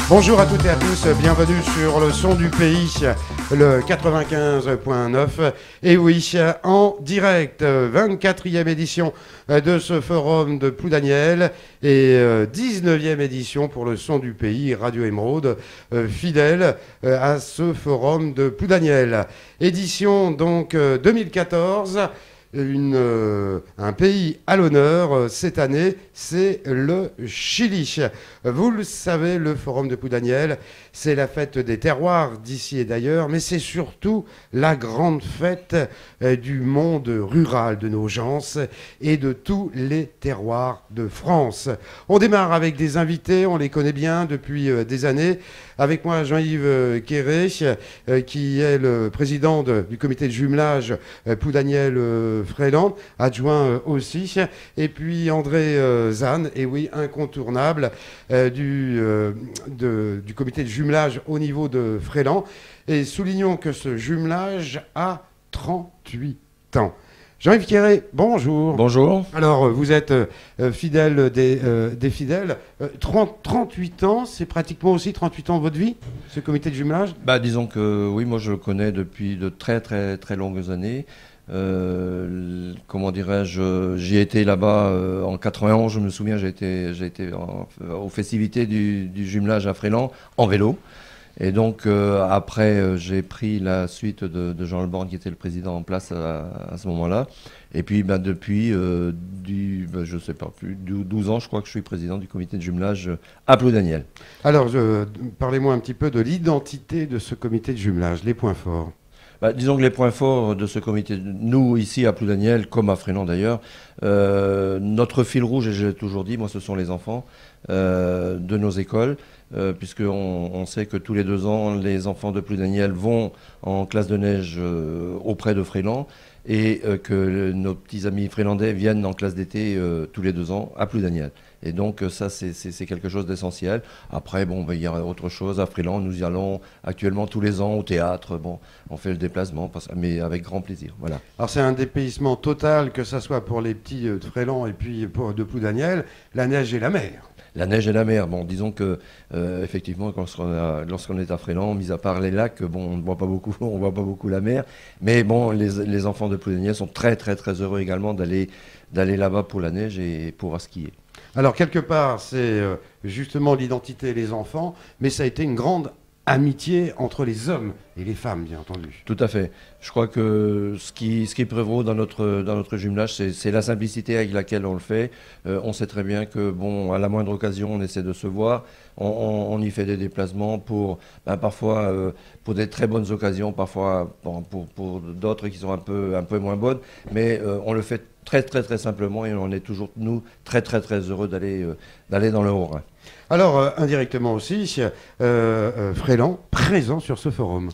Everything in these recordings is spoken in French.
Bonjour à toutes et à tous, bienvenue sur le son du pays, le 95.9. Et oui, en direct, 24e édition de ce forum de Ploudaniel et 19e édition pour le son du pays, Radio Émeraude, fidèle à ce forum de Ploudaniel. Édition donc 2014. Un pays à l'honneur cette année, c'est le Chili. Vous le savez, le Forum de Ploudaniel, c'est la fête des terroirs d'ici et d'ailleurs, mais c'est surtout la grande fête du monde rural de nos gens et de tous les terroirs de France. On démarre avec des invités, on les connaît bien depuis des années. Avec moi, Jean-Yves Quéré, qui est le président du comité de jumelage Ploudaniel-Fréland, adjoint aussi. Et puis André Zahn, et oui, incontournable du comité de jumelage au niveau de Fréland. Et soulignons que ce jumelage a 38 ans. Jean-Yves Quéré, bonjour. Bonjour. Alors, vous êtes fidèle des fidèles. 38 ans, c'est pratiquement aussi 38 ans de votre vie, ce comité de jumelage? Disons que oui, moi je le connais depuis de très très très longues années. Comment dirais-je, j'y étais là-bas en 91, je me souviens, j'ai été aux festivités du jumelage à Fréland en vélo. Et donc après, j'ai pris la suite de Jean Leborgne, qui était le président en place à ce moment-là. Et puis depuis, je sais pas, plus 12 ans, je crois que je suis président du comité de jumelage à Ploudaniel. Alors, parlez-moi un petit peu de l'identité de ce comité de jumelage, les points forts. Disons que les points forts de ce comité, nous ici à Ploudaniel, comme à Fréland d'ailleurs, notre fil rouge, et je l'ai toujours dit, moi ce sont les enfants de nos écoles, puisqu'on sait que tous les 2 ans, les enfants de Ploudaniel vont en classe de neige auprès de Fréland, et que nos petits amis frélandais viennent en classe d'été tous les 2 ans à Ploudaniel. Et donc ça, c'est quelque chose d'essentiel. Après, il y a autre chose. À Fréland, nous y allons actuellement tous les ans au théâtre. Bon, on fait le déplacement, mais avec grand plaisir. Voilà. Alors c'est un dépaysement total, que ce soit pour les petits de Fréland et puis de Ploudaniel, la neige et la mer. La neige et la mer. Bon, disons que effectivement, lorsqu'on est à Fréland, mis à part les lacs, on ne voit pas beaucoup la mer. Mais bon, les enfants de Ploudaniel sont très très très heureux également d'aller là-bas pour la neige et pouvoir skier. Alors quelque part, c'est justement l'identité des enfants, mais ça a été une grande amitié entre les hommes et les femmes, bien entendu. Tout à fait. Je crois que ce qui prévaut dans notre jumelage, c'est la simplicité avec laquelle on le fait. On sait très bien que, à la moindre occasion, on essaie de se voir. On y fait des déplacements parfois pour des très bonnes occasions, parfois pour d'autres qui sont un peu moins bonnes. Mais on le fait très très très simplement, et on est toujours, nous, très très très heureux d'aller dans le Haut-Rhin. Alors, indirectement aussi, Fréland présent sur ce forum.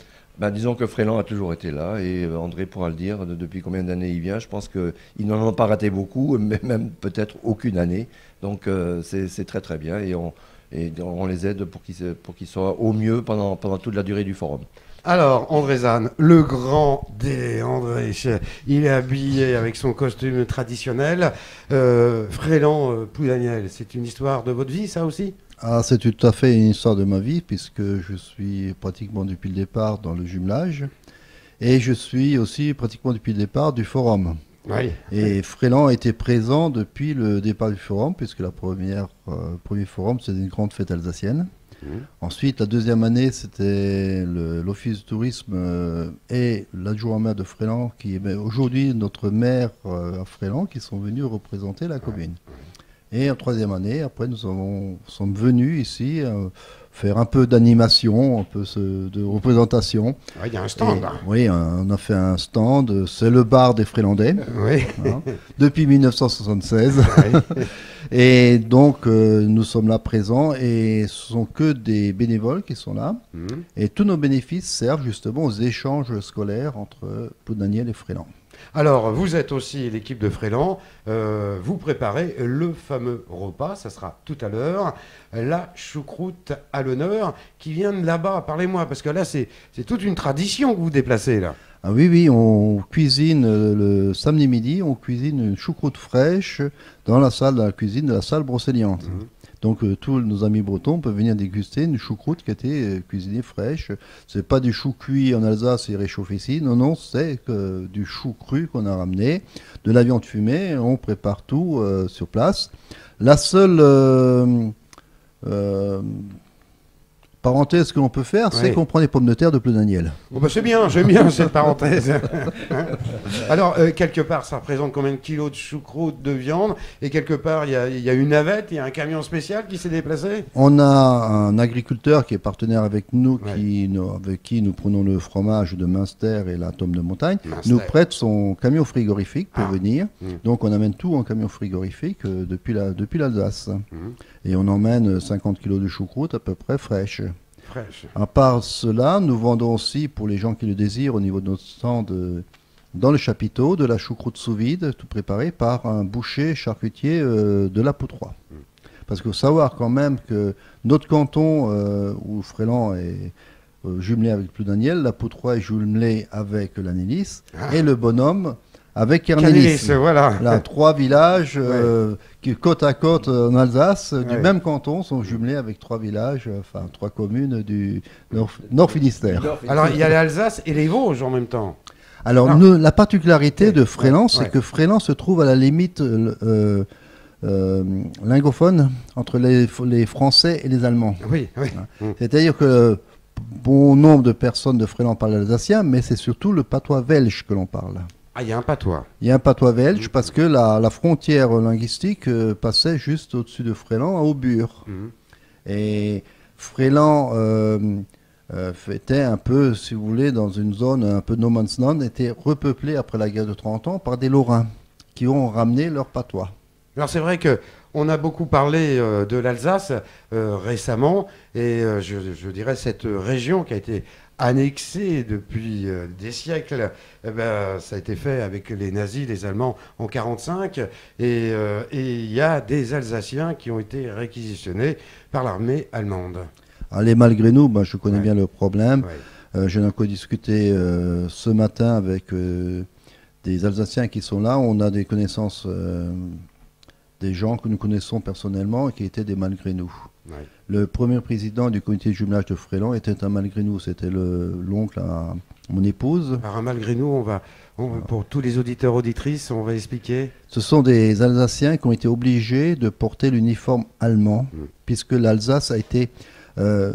Disons que Fréland a toujours été là, et André pourra le dire, depuis combien d'années il vient. Je pense qu'ils n'en ont pas raté beaucoup, mais même peut-être aucune année. Donc c'est très très bien, et on les aide pour qu'ils soient au mieux pendant toute la durée du forum. Alors, André Zahn, le grand délai, André, il est habillé avec son costume traditionnel. Fréland, Ploudaniel, c'est une histoire de votre vie, ça aussi? C'est tout à fait une histoire de ma vie, puisque je suis pratiquement depuis le départ dans le jumelage, et je suis aussi pratiquement depuis le départ du forum. Oui. Et Fréland était présent depuis le départ du forum, puisque le premier forum, c'était une grande fête alsacienne. Ensuite, la deuxième année, c'était l'office de tourisme et l'adjoint maire de Fréland, qui est aujourd'hui notre maire à Fréland, qui sont venus représenter la commune. Et en troisième année, après, nous sommes venus ici faire un peu d'animation, un peu de représentation. Il y a un stand, là. Oui, on a fait un stand. C'est le bar des Frélandais, oui. Depuis 1976. Oui. Et donc, nous sommes là présents et ce sont que des bénévoles qui sont là. Et tous nos bénéfices servent justement aux échanges scolaires entre Ploudaniel et Fréland. Alors, vous êtes aussi l'équipe de Fréland. Vous préparez le fameux repas, ça sera tout à l'heure. La choucroute à l'honneur qui vient de là-bas. Parlez-moi, parce que là, c'est toute une tradition que vous déplacez là. Ah oui, oui, on cuisine le samedi midi, on cuisine une choucroute fraîche dans la cuisine de la salle brocéliande. Donc tous nos amis bretons peuvent venir déguster une choucroute qui a été cuisinée fraîche. C'est pas du chou cuit en Alsace et réchauffé ici, non, non, c'est du chou cru qu'on a ramené, de la viande fumée, on prépare tout sur place. La seule parenthèse que l'on peut faire, c'est qu'on prend des pommes de terre de Ploudaniel. Bon bah c'est bien, j'aime bien cette parenthèse. Alors, quelque part, ça représente combien de kilos de choucroute, de viande? Et quelque part, il y a une navette, il y a un camion spécial qui s'est déplacé? On a un agriculteur qui est partenaire avec nous, avec qui nous prenons le fromage de Münster et la tome de montagne, nous prête son camion frigorifique pour venir. Donc on amène tout en camion frigorifique depuis l'Alsace. Et on emmène 50 kilos de choucroute à peu près fraîche. À part cela, nous vendons aussi, pour les gens qui le désirent, au niveau de notre stand dans le chapiteau, de la choucroute sous vide, tout préparé par un boucher charcutier de la Poutroie. Parce qu'il faut savoir quand même que notre canton, où Fréland est jumelé avec Ploudaniel, la Poutroie est jumelée avec l'Annelis, et le bonhomme avec Kernélis. Voilà. Là, 3 villages qui, côte à côte en Alsace, du même canton, sont jumelés avec 3 villages, enfin 3 communes du Nord Finistère. Alors, il y a l'Alsace et les Vosges en même temps. Alors, la particularité de Fréland, c'est que Fréland se trouve à la limite lingophone entre les Français et les Allemands. Oui, oui. C'est-à-dire que bon nombre de personnes de Fréland parlent alsacien, mais c'est surtout le patois belge que l'on parle. Ah, il y a un patois. Il y a un patois belge parce que la frontière linguistique passait juste au-dessus de Fréland, à Aubure. Et Fréland était un peu, si vous voulez, dans une zone un peu no man's land, était repeuplé après la guerre de 30 ans par des Lorrains qui ont ramené leur patois. Alors c'est vrai qu'on a beaucoup parlé de l'Alsace récemment et je dirais cette région qui a été annexée depuis des siècles, ça a été fait avec les nazis, les Allemands en 1945 et il y a des Alsaciens qui ont été réquisitionnés par l'armée allemande. Allez, malgré nous, je connais bien le problème. Je n'ai encore discuté ce matin avec des Alsaciens qui sont là. On a des connaissances, des gens que nous connaissons personnellement et qui étaient des malgré nous. Le premier président du comité de jumelage de Fréland était un malgré nous. C'était l'oncle à mon épouse. Alors un malgré nous, pour tous les auditeurs auditrices, on va expliquer. Ce sont des Alsaciens qui ont été obligés de porter l'uniforme allemand, puisque l'Alsace a été en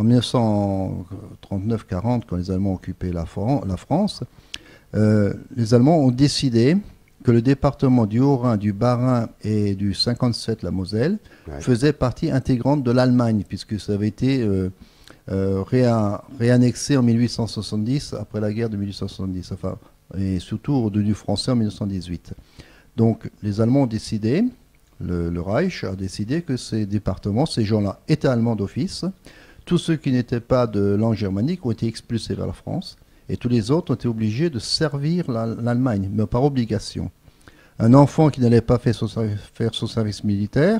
1939-40, quand les Allemands occupaient la France, les Allemands ont décidé que le département du Haut-Rhin, du Bas-Rhin et du 57, la Moselle, faisait partie intégrante de l'Allemagne, puisque ça avait été réannexé en 1870, après la guerre de 1870, et surtout redevenu français en 1918. Donc les Allemands ont décidé, le Reich a décidé que ces départements, ces gens-là, étaient allemands d'office. Tous ceux qui n'étaient pas de langue germanique ont été expulsés vers la France. Et tous les autres ont été obligés de servir l'Allemagne, mais par obligation. Un enfant qui n'allait pas faire son service militaire,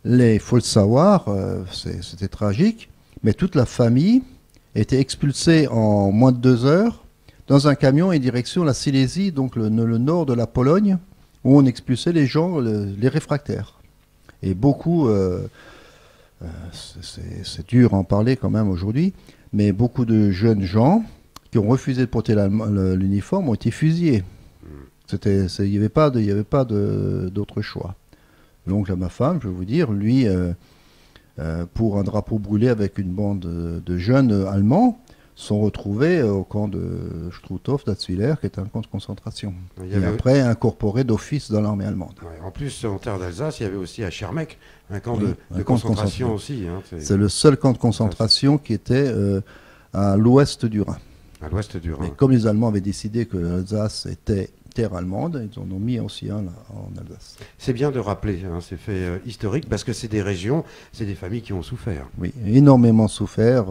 il faut le savoir, c'était tragique, mais toute la famille était expulsée en moins de 2 heures dans un camion et direction la Silésie, donc le nord de la Pologne, où on expulsait les gens, les réfractaires. Et beaucoup, c'est dur à en parler quand même aujourd'hui, mais beaucoup de jeunes gens qui ont refusé de porter l'uniforme ont été fusillés. Il n'y avait pas d'autre choix. L'oncle à ma femme, je vais vous dire, lui, pour un drapeau brûlé avec une bande de jeunes Allemands, sont retrouvés au camp de Struthof d'Atzwiller, qui est un camp de concentration. Et après, incorporés d'office dans l'armée allemande. En plus, en terre d'Alsace, il y avait aussi à Schermeck un camp de concentration aussi. C'est le seul camp de concentration qui était à l'ouest du Rhin. À l'ouest du Rhin. Et comme les Allemands avaient décidé que l'Alsace était terre allemande. Ils en ont mis aussi un là, en Alsace. C'est bien de rappeler ces faits historiques parce que c'est des régions, c'est des familles qui ont souffert. Oui, énormément souffert.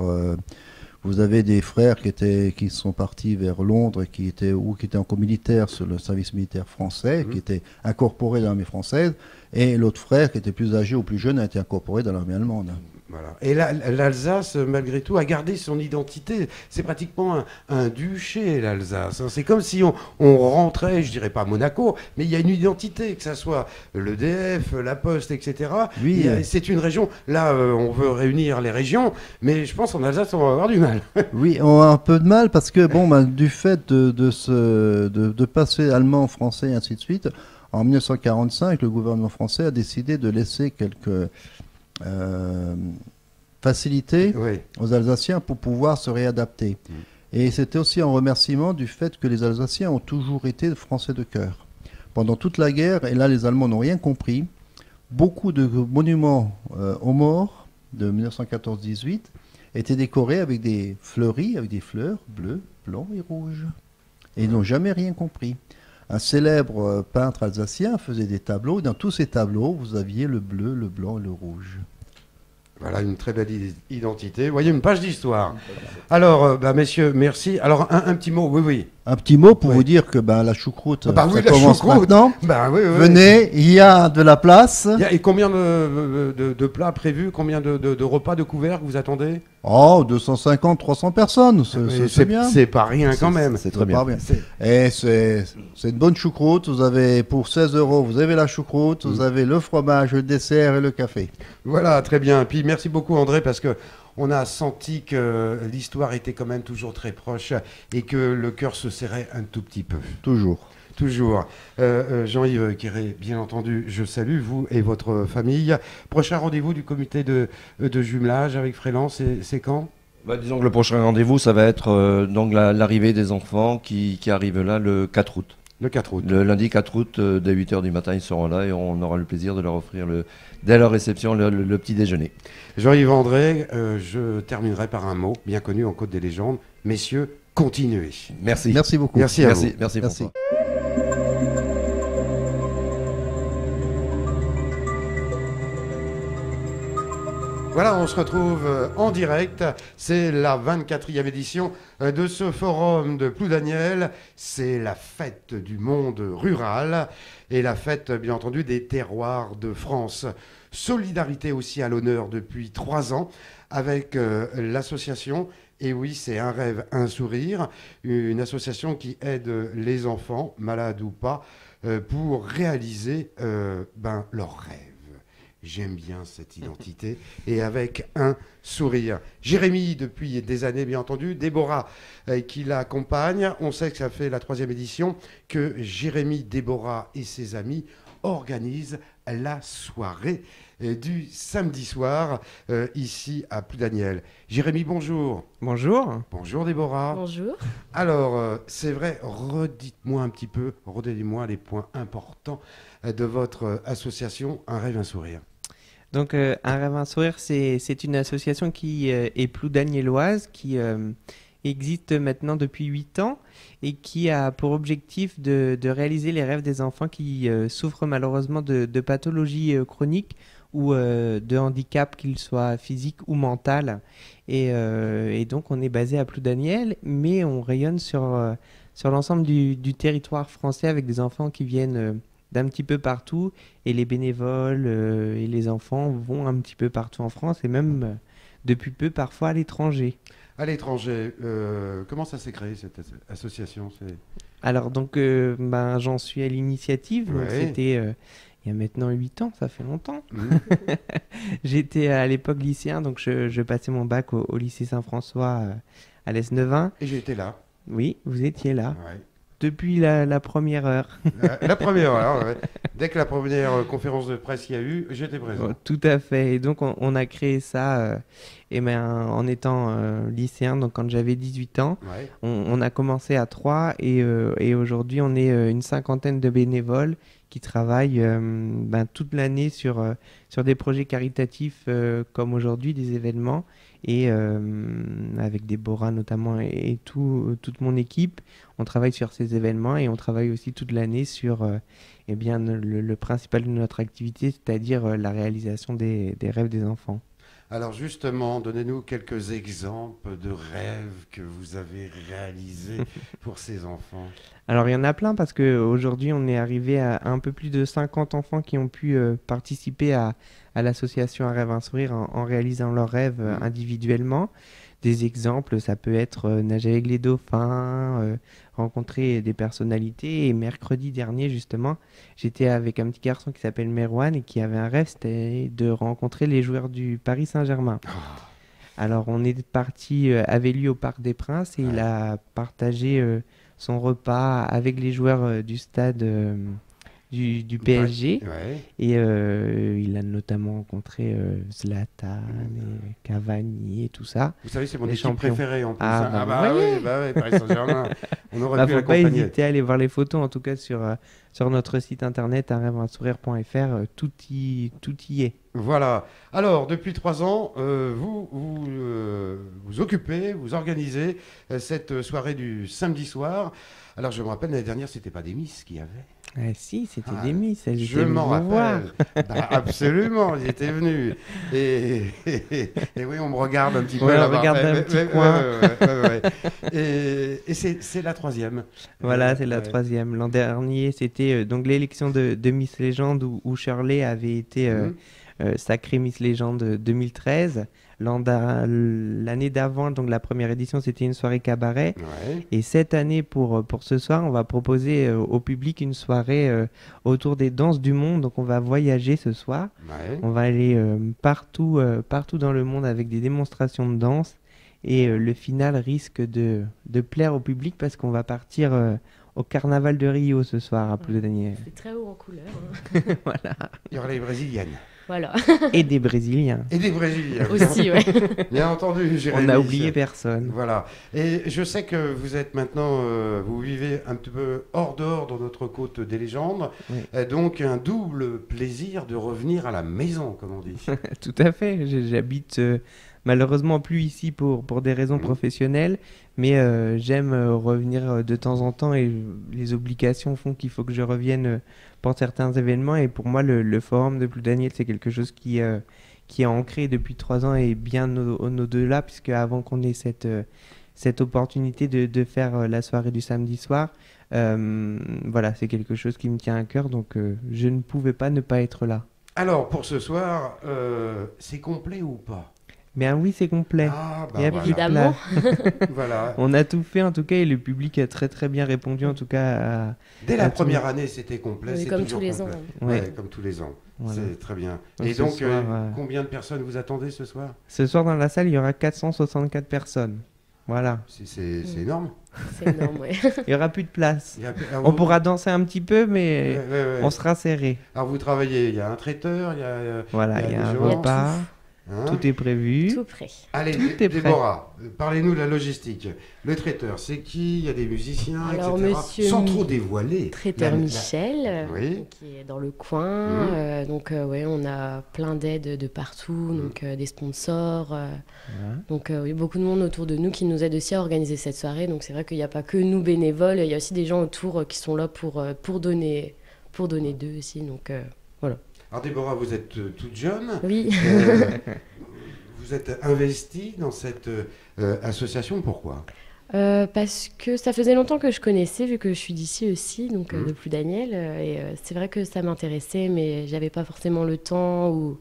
Vous avez des frères qui sont partis vers Londres et qui étaient encore militaires sur le service militaire français, qui étaient incorporés dans l'armée française, et l'autre frère qui était plus âgé ou plus jeune a été incorporé dans l'armée allemande. Voilà. Et l'Alsace, malgré tout, a gardé son identité. C'est pratiquement un duché, l'Alsace. C'est comme si on rentrait, je dirais pas à Monaco, mais il y a une identité, que ce soit l'EDF, la Poste, etc. Oui. C'est une région. Là, on veut réunir les régions, mais je pense qu'en Alsace, on va avoir du mal. Oui, on a un peu de mal parce que, du fait de passer allemand, français et ainsi de suite, en 1945, le gouvernement français a décidé de laisser quelques facilité aux Alsaciens pour pouvoir se réadapter. Et c'était aussi un remerciement du fait que les Alsaciens ont toujours été français de cœur. Pendant toute la guerre, et là les Allemands n'ont rien compris, beaucoup de monuments aux morts de 1914-18 étaient décorés avec des fleuris, avec des fleurs bleues, blancs et rouges. Et ils n'ont jamais rien compris. Un célèbre peintre alsacien faisait des tableaux. Dans tous ces tableaux, vous aviez le bleu, le blanc et le rouge. Voilà, une très belle identité. Vous voyez, une page d'histoire. Alors, messieurs, merci. Alors, un petit mot, oui. Un petit mot pour vous dire que la choucroute, ça commence maintenant. Venez, il y a de la place. Et combien de plats prévus? Combien de repas, de couverts que vous attendez? Oh, 250, 300 personnes, c'est bien. C'est pas rien quand même. C'est très bien. Et c'est une bonne choucroute. Vous avez, pour 16 €, vous avez la choucroute, vous avez le fromage, le dessert et le café. Voilà, très bien. Puis merci beaucoup André, parce que on a senti que l'histoire était quand même toujours très proche et que le cœur se serrait un tout petit peu. Toujours. Jean-Yves Quéré, bien entendu, je salue vous et votre famille. Prochain rendez-vous du comité de jumelage avec Fréland, c'est quand? Disons que le prochain rendez-vous, ça va être donc l'arrivée des enfants qui arrivent là le 4 août. Le 4 août. Le lundi 4 août, dès 8 h du matin, ils seront là et on aura le plaisir de leur offrir, dès leur réception, le petit déjeuner. Jean-Yves André, je terminerai par un mot bien connu en Côte des Légendes. Messieurs, continuez. Merci. Merci beaucoup. Merci à vous. Merci François. Voilà, on se retrouve en direct. C'est la 24e édition de ce forum de Ploudaniel. C'est la fête du monde rural et la fête, bien entendu, des terroirs de France. Solidarité aussi à l'honneur depuis 3 ans avec l'association. Et oui, c'est un rêve, un sourire. Une association qui aide les enfants, malades ou pas, pour réaliser leurs rêves. J'aime bien cette identité et avec un sourire. Jérémy, depuis des années, bien entendu. Déborah, qui l'accompagne. On sait que ça fait la 3e édition que Jérémy, Déborah et ses amis organisent la soirée du samedi soir ici à Ploudaniel. Jérémy, bonjour. Bonjour. Bonjour Déborah. Bonjour. Alors, c'est vrai, redonnez-moi les points importants de votre association Un rêve, un sourire. Donc, Un rêve, un sourire, c'est une association qui est ploudanielloise, qui existe maintenant depuis 8 ans et qui a pour objectif de réaliser les rêves des enfants qui souffrent malheureusement de pathologies chroniques ou de handicap, qu'ils soient physiques ou mental. Et donc, on est basé à Ploudaniel, mais on rayonne sur l'ensemble du territoire français avec des enfants qui viennent d'un petit peu partout. Et les bénévoles et les enfants vont un petit peu partout en France et même depuis peu parfois à l'étranger. À l'étranger, comment ça s'est créé cette association? Alors donc, j'en suis à l'initiative. Ouais. Donc c'était il y a maintenant 8 ans, ça fait longtemps. J'étais à l'époque lycéen, donc je passais mon bac au lycée Saint-François à l'Est-Neuvin. Et j'étais là. Oui, vous étiez là. Ouais. Depuis la première heure. La première heure, ouais. Dès que la première conférence de presse il y a eu, j'étais présent. Tout à fait. Et donc, on a créé ça en étant lycéen, donc quand j'avais 18 ans. Ouais. On a commencé à 3 et aujourd'hui, on est une 50aine de bénévoles qui travaillent toute l'année sur des projets caritatifs comme aujourd'hui, des événements, et avec Déborah notamment et toute mon équipe. On travaille sur ces événements et on travaille aussi toute l'année sur eh bien, le principal de notre activité, c'est-à-dire la réalisation des rêves des enfants. Alors justement, donnez-nous quelques exemples de rêves que vous avez réalisés pour ces enfants. Alors il y en a plein parce qu'aujourd'hui on est arrivé à un peu plus de 50 enfants qui ont pu participer à l'association Un rêve, un sourire en réalisant leurs rêves individuellement. Des exemples, ça peut être nager avec les dauphins, rencontrer des personnalités. Et mercredi dernier, justement, j'étais avec un petit garçon qui s'appelle Merwan et qui avait un rêve, c'était de rencontrer les joueurs du Paris Saint-Germain. Alors, on est parti avec lui au Parc des Princes et il a partagé son repas avec les joueurs du stade du PSG. Ouais. Et il a notamment rencontré Zlatan et Cavani et tout ça. Vous savez, c'est mon Les équipe champions. préférée en plus. Ah, hein. bah, oui, ouais. bah oui, Paris Saint-Germain. On aurait pu Faut pas l'accompagner. hésiter à aller voir les photos, en tout cas sur notre site internet unrêveunsourire.fr, tout y est. Voilà. Alors, depuis 3 ans, vous occupez, vous organisez cette soirée du samedi soir. Alors, je me rappelle, l'année dernière, c'était pas des Miss qui avaient. Ah, si, c'était Ah, des Miss, elles Je étaient m'en venues vous voir. rappelle. Bah, absolument, ils étaient venus. Et oui, on me regarde un petit peu Ouais, on là-bas. regarde d'un petit coin. Et c'est la 3e. Voilà, c'est la Ouais. 3e. L'an dernier, c'était donc l'élection de Miss Légende où Shirley avait été sacrée Miss Légende 2013. L'année d'avant, donc la première édition, c'était une soirée cabaret. Ouais. Et cette année, pour ce soir, on va proposer au public une soirée autour des danses du monde. Donc on va voyager ce soir. Ouais. On va aller partout dans le monde avec des démonstrations de danse. Et le final risque de plaire au public parce qu'on va partir au Carnaval de Rio ce soir à Ploudaniel. C'est très haut en couleur. Hein. Voilà. Il y aura les Brésiliennes. Voilà. Et des Brésiliens. Et des Brésiliens. Aussi, ouais. Bien entendu, Jérémy. On n'a oublié personne. Voilà. Et je sais que vous êtes maintenant, vous vivez un petit peu hors dehors dans notre côte des légendes. Oui. Donc un double plaisir de revenir à la maison, comme on dit. Tout à fait. J'habite malheureusement plus ici pour des raisons professionnelles, mais j'aime revenir de temps en temps et les obligations font qu'il faut que je revienne pour certains événements. Et pour moi, le forum de Ploudaniel, c'est quelque chose qui est ancré depuis 3 ans et bien au-delà, puisque avant qu'on ait cette opportunité de faire la soirée du samedi soir, voilà, c'est quelque chose qui me tient à cœur, donc je ne pouvais pas ne pas être là. Alors pour ce soir, c'est complet ou pas? Bien oui, c'est complet. Ah, Il y a voilà. plus de Évidemment. place. Voilà. On a tout fait en tout cas et le public a très très bien répondu en tout cas. Dès la à tout. première année, c'était complet. Oui, c'est comme toujours tous les complet. ans. Ouais, Ouais. comme tous les ans. Voilà. C'est très bien. Donc Et ce donc, soir, combien de personnes vous attendez ce soir? Ce soir dans la salle, il y aura 464 personnes. Voilà. C'est énorme. C'est énorme, ouais. Il y aura plus de place. Il y a- On pourra danser un petit peu, mais Ouais. on sera serré. Alors vous travaillez, il y a un traiteur, il y a... Voilà, Il y a il y a des un gens. repas, hein. tout est prévu. Tout prêt. Allez, tout est prêt. Déborah, parlez-nous de la logistique. Le traiteur, c'est qui? Il y a des musiciens, Alors, etc. monsieur Sans trop dévoiler. Traiteur La- Michel, Oui. qui est dans le coin. Mhm. Donc, ouais, on a plein d'aides de partout, donc des sponsors. Voilà. Donc, oui, beaucoup de monde autour de nous qui nous aide aussi à organiser cette soirée. Donc, c'est vrai qu'il n'y a pas que nous bénévoles, il y a aussi des gens autour qui sont là pour donner d'eux aussi. Donc, voilà. Alors Déborah, vous êtes toute jeune. Oui. Vous êtes investie dans cette association, pourquoi? Parce que ça faisait longtemps que je connaissais, vu que je suis d'ici aussi, donc de Ploudaniel. Et c'est vrai que ça m'intéressait, mais j'avais pas forcément le temps ou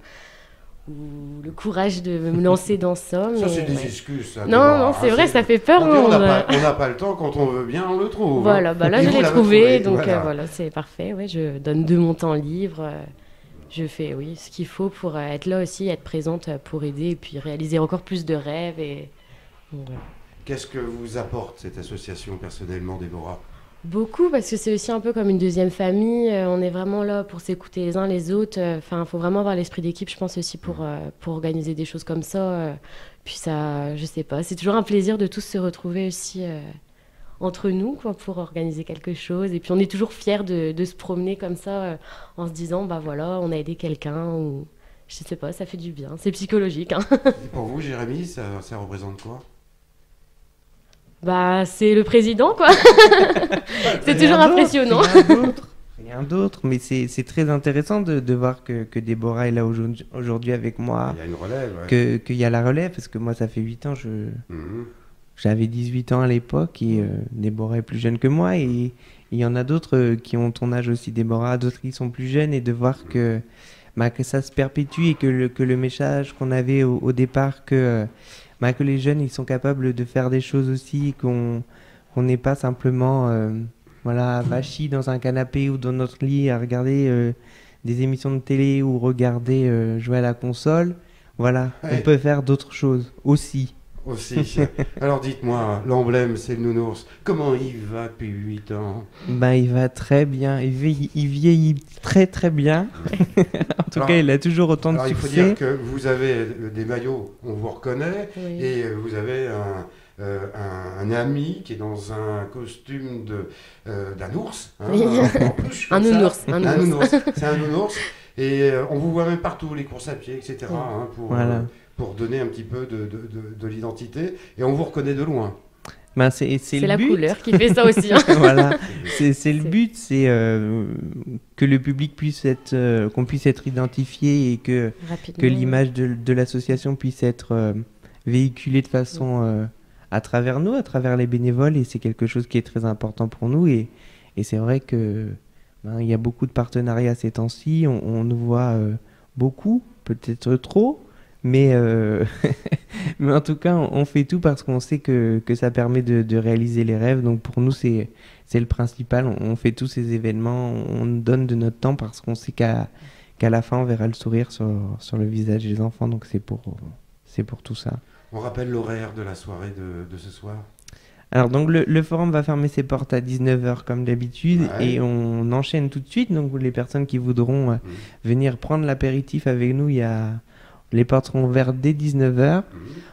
le courage de me lancer dans ça. Ça, mais, c'est des ouais. excuses. Ça, Non, Déborah, non, hein, c'est vrai, ça fait peur. On dit, on hein, n'a pas le temps, quand on veut bien, on le trouve. Voilà, hein. bah là Et je vous l'ai l'avez trouvé, donc voilà. voilà, c'est parfait. Ouais, je donne de mon temps libre. Je fais oui, ce qu'il faut pour être là aussi, être présente pour aider et puis réaliser encore plus de rêves. Et... donc, voilà. Qu'est-ce que vous apporte cette association personnellement, Déborah? Beaucoup, parce que c'est aussi un peu comme une deuxième famille. On est vraiment là pour s'écouter les uns les autres. Enfin, il faut vraiment avoir l'esprit d'équipe, je pense, aussi pour organiser des choses comme ça. Puis ça, je sais pas, c'est toujours un plaisir de tous se retrouver aussi entre nous, quoi, pour organiser quelque chose. Et puis on est toujours fiers de se promener comme ça, en se disant, bah voilà, on a aidé quelqu'un, ou je sais pas, ça fait du bien. C'est psychologique, hein. Et pour vous, Jérémy, ça représente quoi? Bah, c'est le président, quoi. C'est toujours impressionnant. Rien d'autre, mais c'est très intéressant de voir que Déborah est là aujourd'hui avec moi. Il y a une relève. Qu'il y a la relève, parce que moi, ça fait 8 ans, j'avais 18 ans à l'époque, et Déborah est plus jeune que moi, et il y en a d'autres qui ont ton âge aussi, Déborah, d'autres qui sont plus jeunes, et de voir que ça se perpétue, et que le message qu'on avait au départ, que les jeunes, ils sont capables de faire des choses aussi, qu'on n'est pas simplement... vachis dans un canapé ou dans notre lit à regarder des émissions de télé ou regarder jouer à la console. Voilà, on peut faire d'autres choses aussi. Alors dites-moi, l'emblème c'est le nounours. Comment il va depuis 8 ans? Il va très bien, il vieillit très très bien. En tout cas, il a toujours autant de succès. Il faut dire que vous avez des maillots, on vous reconnaît, et vous avez un ami qui est dans un costume d'un ours. Un nounours. C'est un nounours. Et on vous voit même partout, les courses à pied, etc. Pour donner un petit peu de l'identité. Et on vous reconnaît de loin. C'est la couleur qui fait ça aussi. Voilà, c'est le but, c'est que le public puisse être, qu'on puisse être identifié, et que l'image de l'association puisse être véhiculée de façon... à travers nous, à travers les bénévoles, et c'est quelque chose qui est très important pour nous, et c'est vrai que il y a beaucoup de partenariats ces temps-ci, on nous voit beaucoup, peut-être trop, mais mais en tout cas on fait tout parce qu'on sait que ça permet de réaliser les rêves, donc pour nous c'est le principal, on fait tous ces événements, on donne de notre temps parce qu'on sait qu'à la fin on verra le sourire sur le visage des enfants, donc c'est pour tout ça. On rappelle l'horaire de la soirée de ce soir. Alors donc le forum va fermer ses portes à 19h comme d'habitude, et on enchaîne tout de suite. Donc les personnes qui voudront venir prendre l'apéritif avec nous, les portes seront ouvertes dès 19h.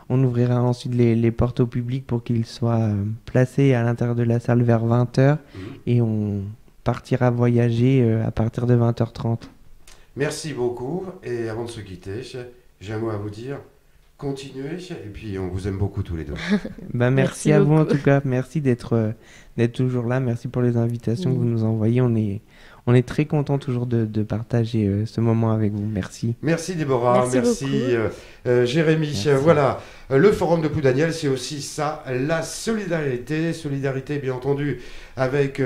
On ouvrira ensuite les portes au public pour qu'ils soient placés à l'intérieur de la salle vers 20h, et on partira voyager à partir de 20h30. Merci beaucoup, et avant de se quitter, j'ai un mot à vous dire. Continuez, et puis on vous aime beaucoup tous les deux. Merci à vous en tout cas, merci d'être toujours là, merci pour les invitations que vous nous envoyez, on est très contents toujours de partager ce moment avec vous, merci. Merci Déborah, merci Jérémy. Merci. Voilà, le forum de Ploudaniel, c'est aussi ça, la solidarité bien entendu avec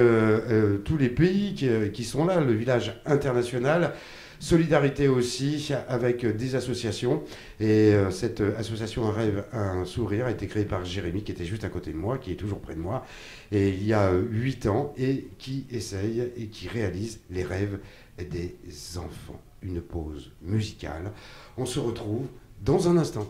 tous les pays qui sont là, le village international. Solidarité aussi avec des associations, et cette association Un rêve, un sourire a été créée par Jérémy qui était juste à côté de moi, qui est toujours près de moi, et il y a 8 ans, et qui essaye et qui réalise les rêves des enfants. Une pause musicale, on se retrouve dans un instant.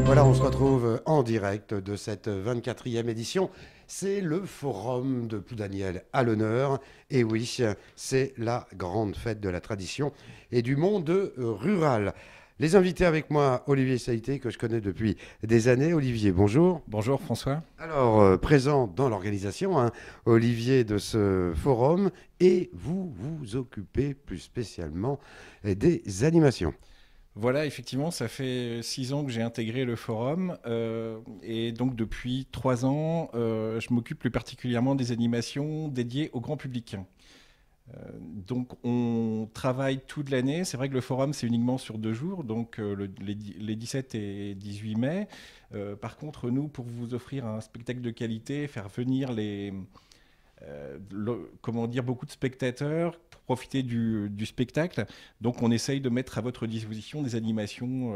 Voilà, on se retrouve en direct de cette 24e édition. C'est le forum de Ploudaniel à l'honneur. Et oui, c'est la grande fête de la tradition et du monde rural. Les invités avec moi, Olivier Saïté, que je connais depuis des années. Olivier, bonjour. Bonjour François. Alors, présent dans l'organisation, Olivier, de ce forum, et vous vous occupez plus spécialement des animations. Voilà, effectivement, ça fait 6 ans que j'ai intégré le forum, et donc depuis 3 ans, je m'occupe plus particulièrement des animations dédiées au grand public. Donc on travaille toute l'année. C'est vrai que le forum c'est uniquement sur 2 jours, donc les 17 et 18 mai. Par contre, nous, pour vous offrir un spectacle de qualité, faire venir beaucoup de spectateurs, profiter du spectacle. Donc on essaye de mettre à votre disposition des animations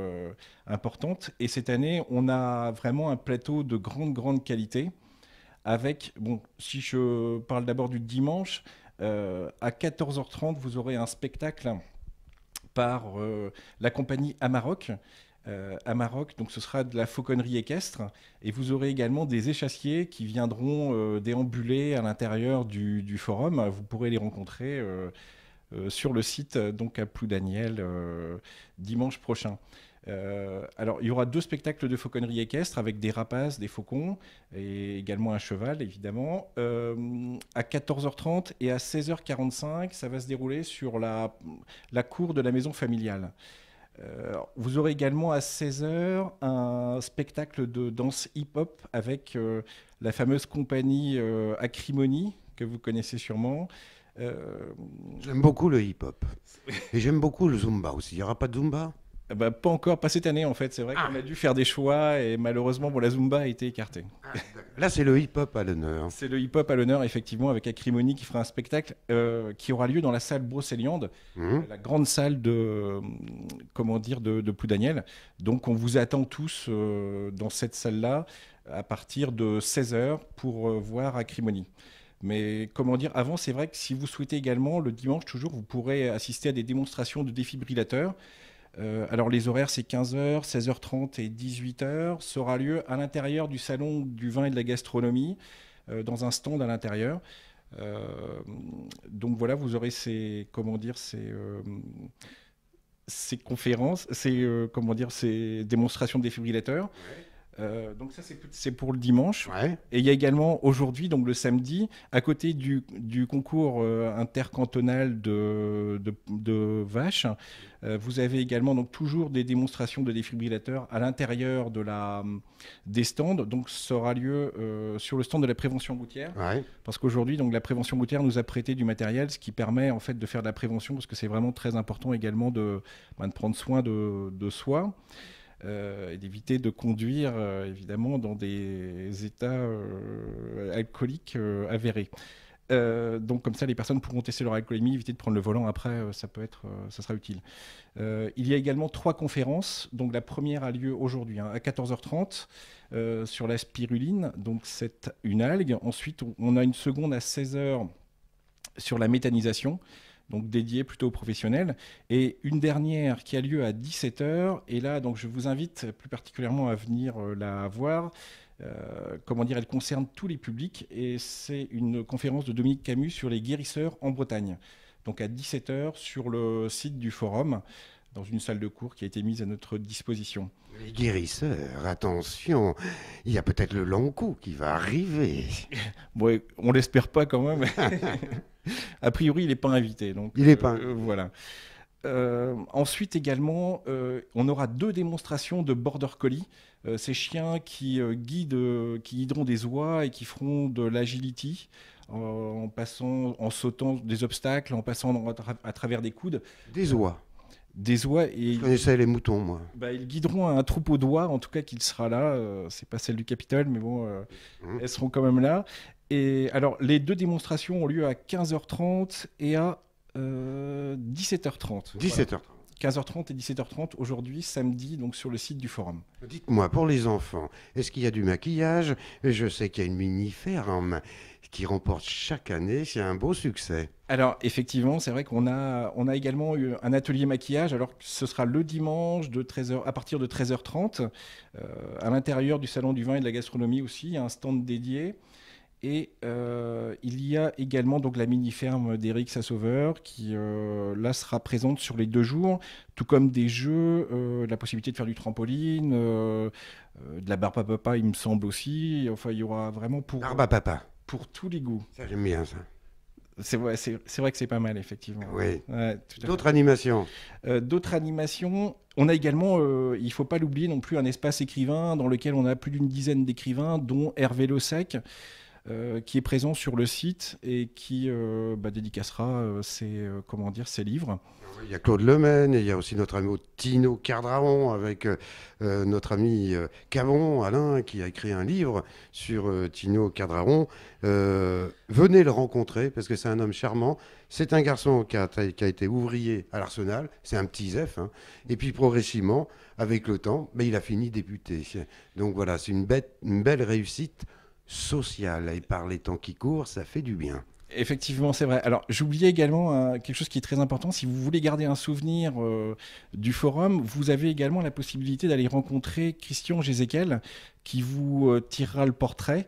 importantes. Et cette année, on a vraiment un plateau de grande qualité avec, si je parle d'abord du dimanche, à 14h30, vous aurez un spectacle par la compagnie Amarok. Amarok, donc ce sera de la fauconnerie équestre, et vous aurez également des échassiers qui viendront déambuler à l'intérieur du forum. Vous pourrez les rencontrer sur le site, donc à Ploudaniel, dimanche prochain. Alors, il y aura 2 spectacles de fauconnerie équestre avec des rapaces, des faucons et également un cheval, évidemment. À 14h30 et à 16h45, ça va se dérouler sur la cour de la maison familiale. Vous aurez également à 16h un spectacle de danse hip-hop avec la fameuse compagnie Acrimony, que vous connaissez sûrement. J'aime beaucoup le hip-hop. Et j'aime beaucoup le Zumba aussi. Il n'y aura pas de Zumba? Bah, pas encore, pas cette année en fait. C'est vrai qu'on a dû faire des choix et malheureusement, bon, la Zumba a été écartée. Là, c'est le hip-hop à l'honneur. C'est le hip-hop à l'honneur, effectivement, avec Acrimony qui fera un spectacle qui aura lieu dans la salle Brocéliande, la grande salle de Ploudaniel. Donc, on vous attend tous dans cette salle-là à partir de 16h pour voir Acrimony. Mais comment dire, avant, c'est vrai que si vous souhaitez également, le dimanche toujours, vous pourrez assister à des démonstrations de défibrillateurs. Alors les horaires, c'est 15h, 16h30 et 18h. Ça aura lieu à l'intérieur du salon du vin et de la gastronomie, dans un stand à l'intérieur. Donc voilà, vous aurez ces conférences, ces démonstrations de défibrillateurs. Donc ça, c'est pour le dimanche. Ouais. Et il y a également aujourd'hui, donc le samedi, à côté du concours intercantonal de vaches, vous avez également donc toujours des démonstrations de défibrillateurs à l'intérieur des stands. Donc ça aura lieu sur le stand de la prévention routière. Ouais. Parce qu'aujourd'hui, donc la prévention routière nous a prêté du matériel, ce qui permet en fait de faire de la prévention, parce que c'est vraiment très important également de prendre soin de soi. Et d'éviter de conduire évidemment dans des états alcooliques avérés. Donc comme ça, les personnes pourront tester leur alcoolémie, éviter de prendre le volant après, ça sera utile. Il y a également 3 conférences. Donc la première a lieu aujourd'hui à 14h30 sur la spiruline, donc c'est une algue. Ensuite, on a une seconde à 16h sur la méthanisation, donc dédié plutôt aux professionnels, et une dernière qui a lieu à 17h, et là donc je vous invite plus particulièrement à venir la voir. Elle concerne tous les publics, et c'est une conférence de Dominique Camus sur les guérisseurs en Bretagne, donc à 17h sur le site du forum, dans une salle de cours qui a été mise à notre disposition. Les guérisseurs, attention, il y a peut-être le long coup qui va arriver. Bon, on l'espère pas quand même. A priori, il n'est pas invité. Donc, Il n'est pas. Voilà. Ensuite également, on aura 2 démonstrations de border collie. Ces chiens qui guideront des oies et qui feront de l'agility en sautant des obstacles, en passant à travers des coudes. Des oies. Des oies. Et Je connaissais les moutons, moi. ils guideront un troupeau d'oies, en tout cas, qu'il sera là. C'est pas celle du Capitole, mais bon, elles seront quand même là. Et alors, les 2 démonstrations ont lieu à 15h30 et à 17h30. 17h30. Voilà. 15h30 et 17h30 aujourd'hui, samedi, donc sur le site du forum. Dites-moi, pour les enfants, est-ce qu'il y a du maquillage? Je sais qu'il y a une mini-ferme qui remporte chaque année, c'est un beau succès. Alors, effectivement, c'est vrai qu'on a également eu un atelier maquillage. Alors, ce sera le dimanche à partir de 13h30, à l'intérieur du salon du vin et de la gastronomie aussi, il y a un stand dédié. Et il y a également donc la mini-ferme d'Éric Sassauveur qui là sera présente sur les 2 jours, tout comme des jeux, la possibilité de faire du trampoline, de la barbe à papa il me semble aussi. Enfin, il y aura vraiment Barbe à papa. pour tous les goûts. Ça, j'aime bien ça. C'est vrai que c'est pas mal, effectivement. Oui. Ouais, tout à fait. D'autres animations? D'autres animations. On a également, il ne faut pas l'oublier non plus, un espace écrivain dans lequel on a plus d'une dizaine d'écrivains, dont Hervé Losec, qui est présent sur le site et qui dédicacera ses livres. Il y a Claude Lemaine, et il y a aussi notre ami Tino Cardraon avec notre ami Cavon, Alain, qui a écrit un livre sur Tino Cardraon. Venez le rencontrer parce que c'est un homme charmant. C'est un garçon qui a été ouvrier à l'Arsenal, c'est un petit Zef, hein. Et puis progressivement, avec le temps, il a fini député. Donc voilà, c'est une belle réussite sociale, et par les temps qui courent, ça fait du bien. Effectivement, c'est vrai. Alors, j'oubliais également quelque chose qui est très important. Si vous voulez garder un souvenir du forum, vous avez également la possibilité d'aller rencontrer Christian Gézéquel, qui vous tirera le portrait.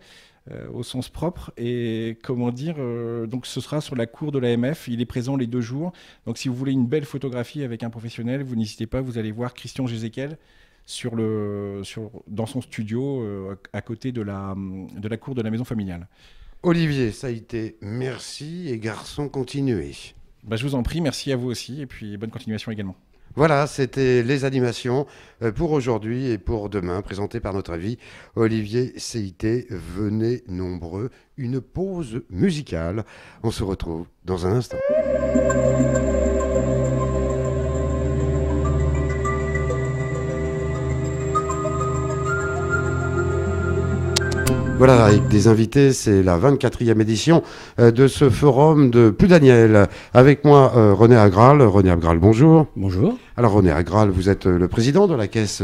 au sens propre. Et comment dire, donc ce sera sur la cour de l'AMF. Il est présent les 2 jours. Donc si vous voulez une belle photographie avec un professionnel, vous n'hésitez pas, vous allez voir Christian Gézéquel dans son studio à côté de la cour de la maison familiale. Olivier, ça a été merci et garçon continuez. Je vous en prie, merci à vous aussi et puis bonne continuation également. Voilà, c'était les animations pour aujourd'hui et pour demain, présentées par notre ami Olivier CIT. Venez nombreux, une pause musicale. On se retrouve dans un instant. Voilà, avec des invités, c'est la 24e édition de ce forum de Ploudaniel. Avec moi, René Agral. René Agral, bonjour. Bonjour. Alors René Agral, vous êtes le président de la caisse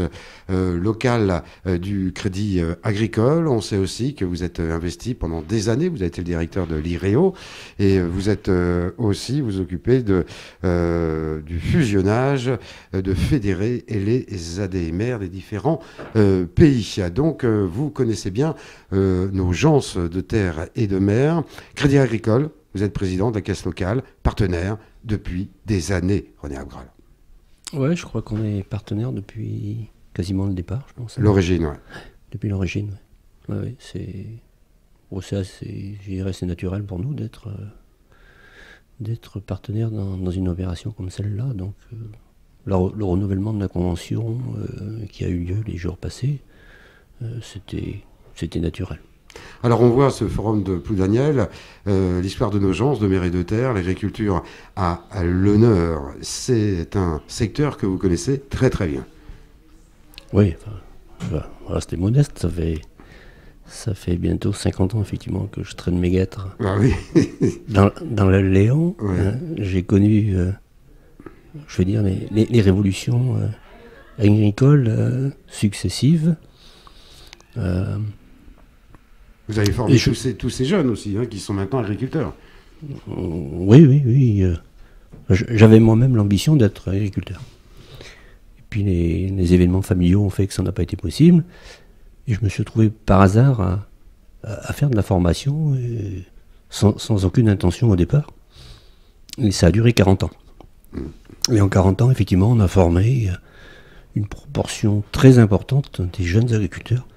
locale du Crédit Agricole. On sait aussi que vous êtes investi pendant des années, vous avez été le directeur de l'IREO et vous êtes aussi, vous occupez du fusionnage de fédérer et les ADMR des différents pays. Donc vous connaissez bien nos gens de terre et de mer. Crédit Agricole, vous êtes président de la caisse locale, partenaire depuis des années, René Agral. Ouais, je crois qu'on est partenaire depuis quasiment le départ, je pense. L'origine, ouais. Depuis l'origine, ouais. Ouais, je dirais c'est naturel pour nous d'être partenaire dans une opération comme celle-là. Donc, le renouvellement de la convention qui a eu lieu les jours passés, c'était naturel. Alors on voit ce forum de Ploudaniel, l'histoire de nos gens, de mer et de terre, l'agriculture à l'honneur. C'est un secteur que vous connaissez très très bien. Oui, voilà, c'était modeste, ça fait bientôt 50 ans effectivement que je traîne mes guêtres. Ah oui. dans le Léon, Ouais. J'ai connu, je veux dire, les révolutions agricoles successives. Vous avez formé tous ces jeunes aussi, qui sont maintenant agriculteurs. Oui. J'avais moi-même l'ambition d'être agriculteur. Et puis les événements familiaux ont fait que ça n'a pas été possible. Et je me suis retrouvé par hasard à faire de la formation sans aucune intention au départ. Et ça a duré 40 ans. Et en 40 ans, effectivement, on a formé une proportion très importante des jeunes agriculteurs,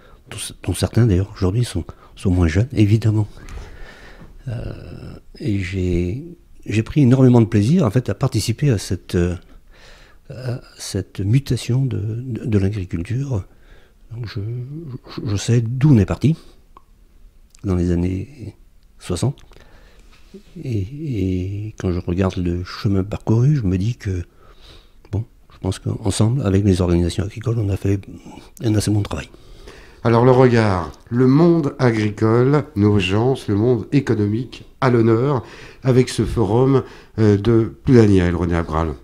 dont certains d'ailleurs aujourd'hui sont moins jeunes, évidemment. Et j'ai pris énormément de plaisir en fait à participer à cette mutation de l'agriculture. Donc je sais d'où on est parti dans les années 60. Et quand je regarde le chemin parcouru, je me dis que je pense qu'ensemble, avec les organisations agricoles, on a fait un assez bon travail. Alors le regard, le monde agricole, nos gens, le monde économique à l'honneur avec ce forum de Ploudaniel, René Agral.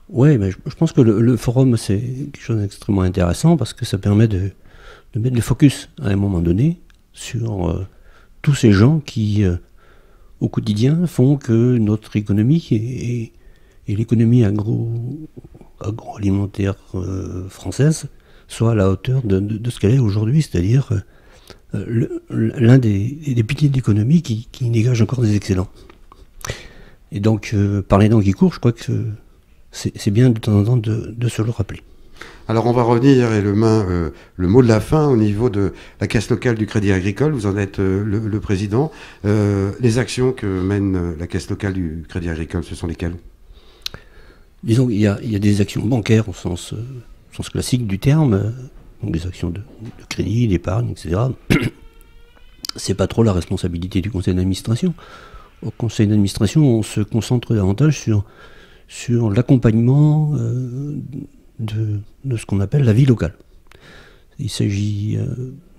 Oui, mais je pense que le forum c'est quelque chose d'extrêmement intéressant parce que ça permet de mettre le focus à un moment donné sur tous ces gens qui au quotidien font que notre économie et l'économie agroalimentaire française soit à la hauteur de ce qu'elle est aujourd'hui, c'est-à-dire l'un des piliers de l'économie qui dégage encore des excellents. Et donc, par les temps qui courent, je crois que c'est bien de temps en temps de se le rappeler. Alors on va revenir, et le mot de la fin au niveau de la caisse locale du Crédit Agricole, vous en êtes le président. Les actions que mène la caisse locale du Crédit Agricole, ce sont lesquelles ? Disons qu'il y a des actions bancaires au sens classique du terme, donc des actions de crédit, d'épargne, etc. C'est pas trop la responsabilité du conseil d'administration. Au conseil d'administration, on se concentre davantage sur l'accompagnement de ce qu'on appelle la vie locale. Il s'agit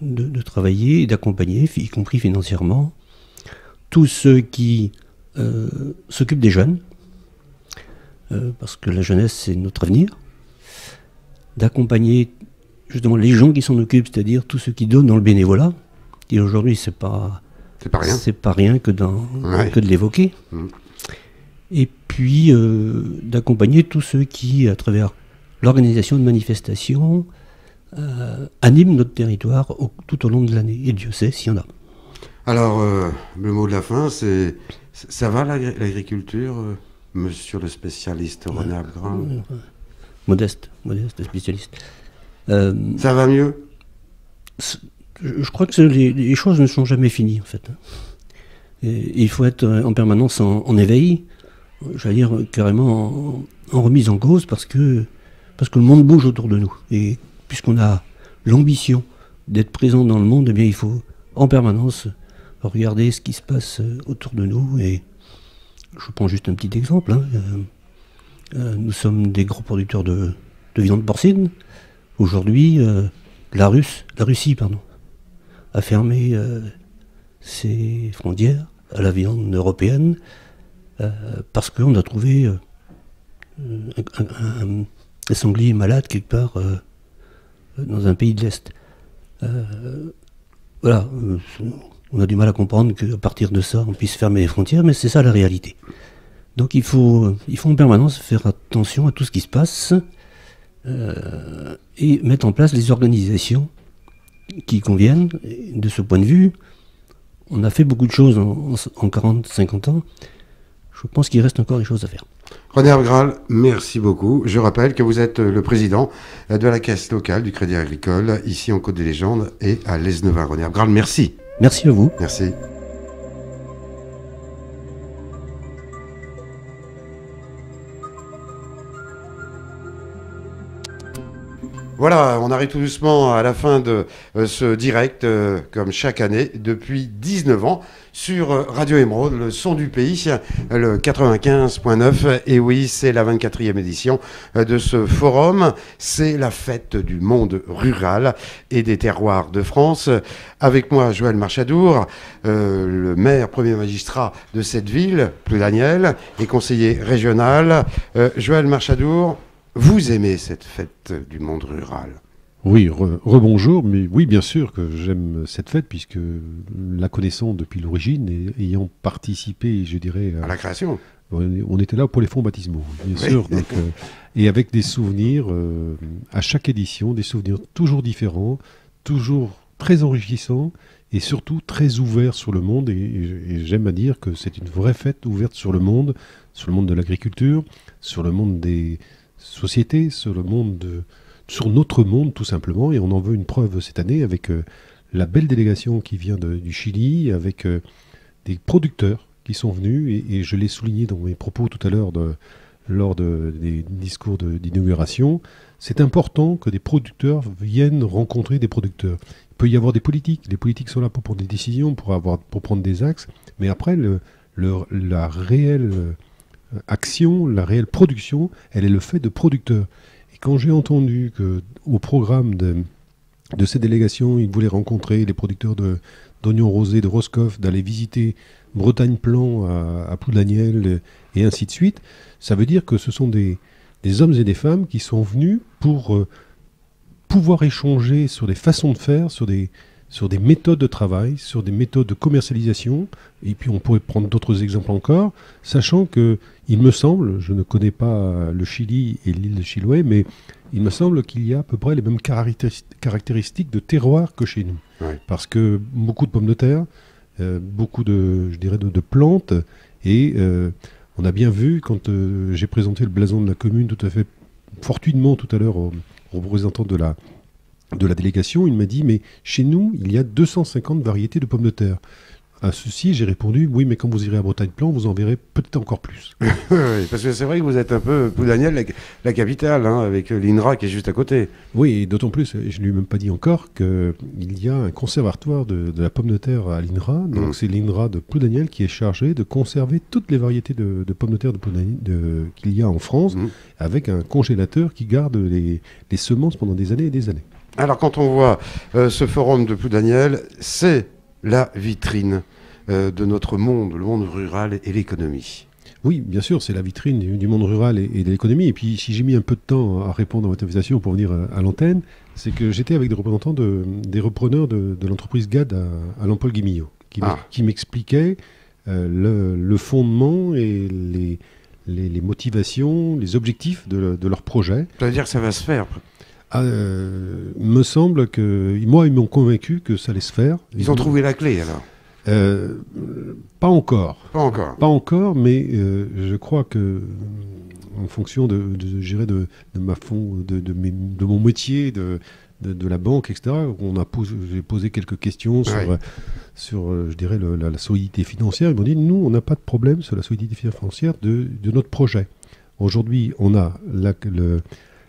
de travailler et d'accompagner, y compris financièrement, tous ceux qui s'occupent des jeunes, parce que la jeunesse c'est notre avenir, d'accompagner justement les gens qui s'en occupent, c'est-à-dire tous ceux qui donnent dans le bénévolat. Et aujourd'hui, c'est pas rien que de l'évoquer. Et puis d'accompagner tous ceux qui, à travers l'organisation de manifestations, animent notre territoire tout au long de l'année. Et Dieu sait s'il y en a. Alors, le mot de la fin, c'est ça va l'agriculture, monsieur le spécialiste René Abgral? Modeste spécialiste. Ça va mieux? Je crois que les choses ne sont jamais finies, en fait. Et il faut être en permanence en éveil, j'allais dire carrément en remise en cause, parce que le monde bouge autour de nous. Et puisqu'on a l'ambition d'être présent dans le monde, eh bien, il faut en permanence regarder ce qui se passe autour de nous. Et je prends juste un petit exemple. Nous sommes des gros producteurs de viande porcine. Aujourd'hui, la Russie a fermé ses frontières à la viande européenne parce qu'on a trouvé un sanglier malade quelque part dans un pays de l'Est. Voilà, on a du mal à comprendre qu'à partir de ça, on puisse fermer les frontières, mais c'est ça la réalité. Donc il faut en permanence faire attention à tout ce qui se passe et mettre en place les organisations qui conviennent. Et de ce point de vue, on a fait beaucoup de choses en 40-50 ans. Je pense qu'il reste encore des choses à faire. René Abgral, merci beaucoup. Je rappelle que vous êtes le président de la caisse locale du Crédit Agricole, ici en Côte-des-Légendes et à Lesneven. René Abgral, merci. Merci à vous. Merci. Voilà, on arrive tout doucement à la fin de ce direct, comme chaque année, depuis 19 ans, sur Radio Émeraude, le son du pays, le 95.9. Et oui, c'est la 24e édition de ce forum. C'est la fête du monde rural et des terroirs de France. Avec moi, Joël Marchadour, le maire, premier magistrat de cette ville, Ploudaniel, et conseiller régional. Joël Marchadour, vous aimez cette fête du monde rural? Oui, rebonjour, mais oui, bien sûr que j'aime cette fête, puisque la connaissant depuis l'origine et ayant participé, je dirais... à la création. On était là pour les fonds baptismaux, bien sûr, donc, et avec des souvenirs, à chaque édition, des souvenirs toujours différents, toujours très enrichissants, et surtout très ouverts sur le monde, et j'aime à dire que c'est une vraie fête ouverte sur le monde de l'agriculture, sur le monde des société, sur notre monde tout simplement, et on en veut une preuve cette année avec la belle délégation qui vient du Chili, avec des producteurs qui sont venus, et je l'ai souligné dans mes propos tout à l'heure lors des discours d'inauguration. C'est important que des producteurs viennent rencontrer des producteurs. Il peut y avoir des politiques, les politiques sont là pour prendre des décisions, pour prendre des axes, mais après la réelle action, la réelle production, elle est le fait de producteurs. Et quand j'ai entendu qu'au programme de cette délégation, ils voulaient rencontrer les producteurs d'oignons rosés de Roscoff, d'aller visiter Bretagne Plan à Ploudaniel et ainsi de suite, ça veut dire que ce sont des hommes et des femmes qui sont venus pour pouvoir échanger sur des façons de faire, sur des méthodes de travail, sur des méthodes de commercialisation, et puis on pourrait prendre d'autres exemples encore, sachant que, il me semble, je ne connais pas le Chili et l'île de Chiloé, mais il me semble qu'il y a à peu près les mêmes caractéristiques de terroir que chez nous. Ouais. Parce que beaucoup de pommes de terre, beaucoup de plantes, et on a bien vu, quand j'ai présenté le blason de la commune tout à fait fortuitement tout à l'heure au représentant de la délégation, il m'a dit, mais chez nous, il y a 250 variétés de pommes de terre. À ceci, j'ai répondu, oui, mais quand vous irez à Bretagne Plan, vous en verrez peut-être encore plus. Oui, parce que c'est vrai que vous êtes un peu Ploudaniel, la capitale, avec l'INRA qui est juste à côté. Oui, et d'autant plus, je ne lui ai même pas dit encore qu'il y a un conservatoire de la pomme de terre à l'INRA. Donc c'est l'INRA de Ploudaniel qui est chargé de conserver toutes les variétés de pommes de terre qu'il y a en France, avec un congélateur qui garde les semences pendant des années et des années. Alors quand on voit ce forum de Ploudaniel, c'est la vitrine de notre monde, le monde rural et l'économie. Oui, bien sûr, c'est la vitrine du monde rural et de l'économie. Et puis, si j'ai mis un peu de temps à répondre à votre invitation pour venir à l'antenne, c'est que j'étais avec des représentants des repreneurs de l'entreprise GAD à Lampol-Guimillot, qui m'expliquaient le fondement et les motivations, les objectifs de leur projet. Ça veut dire que ça va se faire. Me semble que... Moi, ils m'ont convaincu que ça allait se faire. Ils ont trouvé la clé, alors? Pas encore. Pas encore. Pas encore, mais je crois que, en fonction de mon métier, de la banque, etc., j'ai posé quelques questions sur je dirais, la solidité financière. Ils m'ont dit, nous, on n'a pas de problème sur la solidité financière de notre projet. Aujourd'hui, on a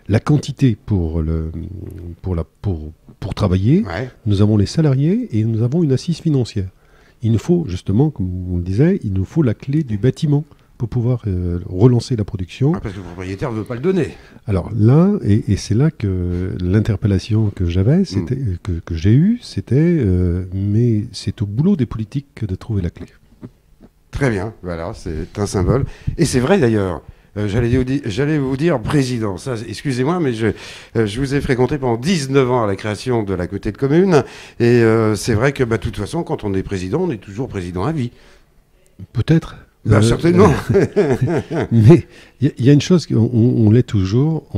la quantité pour travailler, nous avons les salariés et nous avons une assise financière. Il nous faut, justement, comme on le disait, il nous faut la clé du bâtiment pour pouvoir relancer la production. Parce que le propriétaire ne veut pas le donner. Alors là, et c'est là que l'interpellation que j'avais, que j'ai eue, c'était mais c'est au boulot des politiques de trouver la clé. Très bien, voilà, c'est un symbole. Et c'est vrai d'ailleurs. J'allais vous dire président. Ça, excusez-moi, mais je vous ai fréquenté pendant 19 ans à la création de la Côté de Commune. Et c'est vrai que, de toute façon, quand on est président, on est toujours président à vie. Peut-être. Certainement. Mais il y a une chose, on l'est toujours.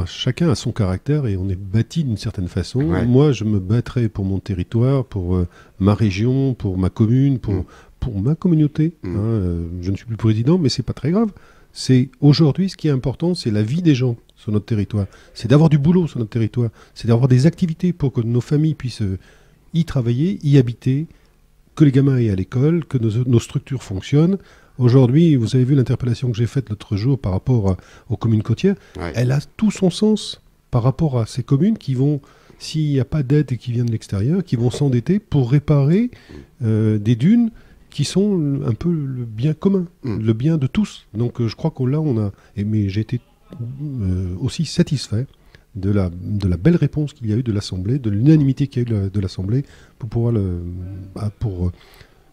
Chacun a son caractère et on est bâti d'une certaine façon. Ouais. Moi, je me battrai pour mon territoire, pour ma région, pour ma commune, pour ma communauté. Je ne suis plus président, mais c'est pas très grave. C'est aujourd'hui, ce qui est important, c'est la vie des gens sur notre territoire. C'est d'avoir du boulot sur notre territoire. C'est d'avoir des activités pour que nos familles puissent y travailler, y habiter, que les gamins aillent à l'école, que nos structures fonctionnent. Aujourd'hui, vous avez vu l'interpellation que j'ai faite l'autre jour par rapport aux communes côtières. Ouais. Elle a tout son sens par rapport à ces communes qui vont, s'il n'y a pas d'aide et qui viennent de l'extérieur, qui vont s'endetter pour réparer des dunes qui sont un peu le bien commun, le bien de tous. Donc je crois que là, mais j'ai été aussi satisfait de la belle réponse qu'il y a eu de l'Assemblée, de l'unanimité qu'il y a eu de l'Assemblée pour pouvoir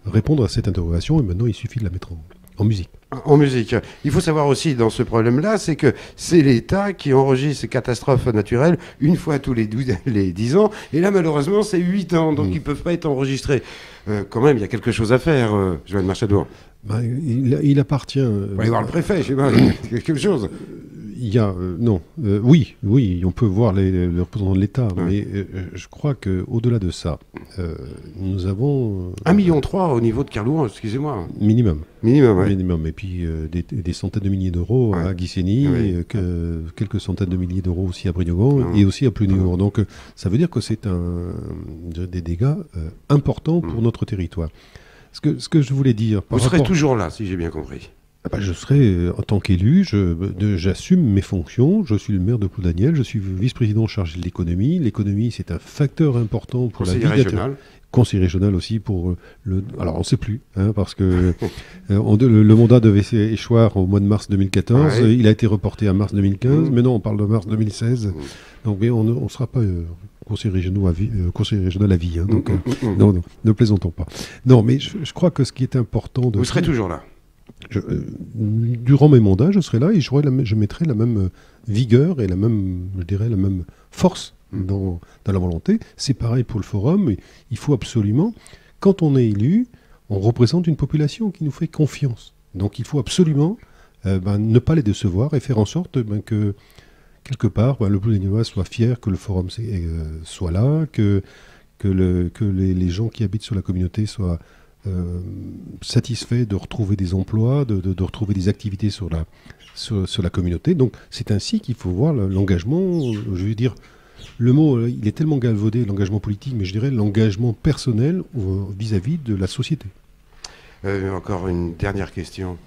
répondre à cette interrogation. Et maintenant, il suffit de la mettre en musique. En musique. Il faut savoir aussi dans ce problème-là, c'est que c'est l'État qui enregistre ces catastrophes naturelles une fois tous les 10 ans. Et là, malheureusement, c'est 8 ans, donc ils ne peuvent pas être enregistrés. Quand même, il y a quelque chose à faire, Joël Marchadour. Il appartient... On va aller voir le préfet, je sais pas, quelque chose. Il y a... oui, on peut voir les représentants de l'État, mais je crois qu'au-delà de ça, nous avons... 1,3 million au niveau de Kerlouan, excusez-moi. Minimum. Minimum. Et puis des centaines de milliers d'euros à Guissény, quelques centaines de milliers d'euros aussi à Brignogan et aussi à Plounigour. Donc ça veut dire que c'est des dégâts importants pour notre territoire. Ce que je voulais dire... Vous serez toujours là, si j'ai bien compris. Je serai, en tant qu'élu, j'assume mes fonctions. Je suis le maire de Ploudaniel, je suis vice-président chargé de l'économie. L'économie, c'est un facteur important pour la vie régionale. Conseil régional aussi pour alors on ne sait plus, parce que le mandat devait échoir au mois de mars 2014. Il a été reporté à mars 2015. Mais non, on parle de mars 2016. Donc mais on ne sera pas conseil régional à vie. Donc non, ne plaisantons pas. Non, mais je crois que ce qui est important... Vous serez toujours là. Durant mes mandats, je serai là et je mettrai la même vigueur et la même force dans la volonté. C'est pareil pour le forum. Il faut absolument, quand on est élu, on représente une population qui nous fait confiance. Donc il faut absolument ne pas les décevoir et faire en sorte que, quelque part, le Ploudaniellois soit fier que le forum soit là, que les gens qui habitent sur la communauté soient satisfaits de retrouver des emplois, de retrouver des activités sur la communauté. Donc c'est ainsi qu'il faut voir l'engagement, je veux dire, le mot, il est tellement galvaudé, l'engagement politique, mais je dirais l'engagement personnel vis-à-vis de la société. Encore une dernière question.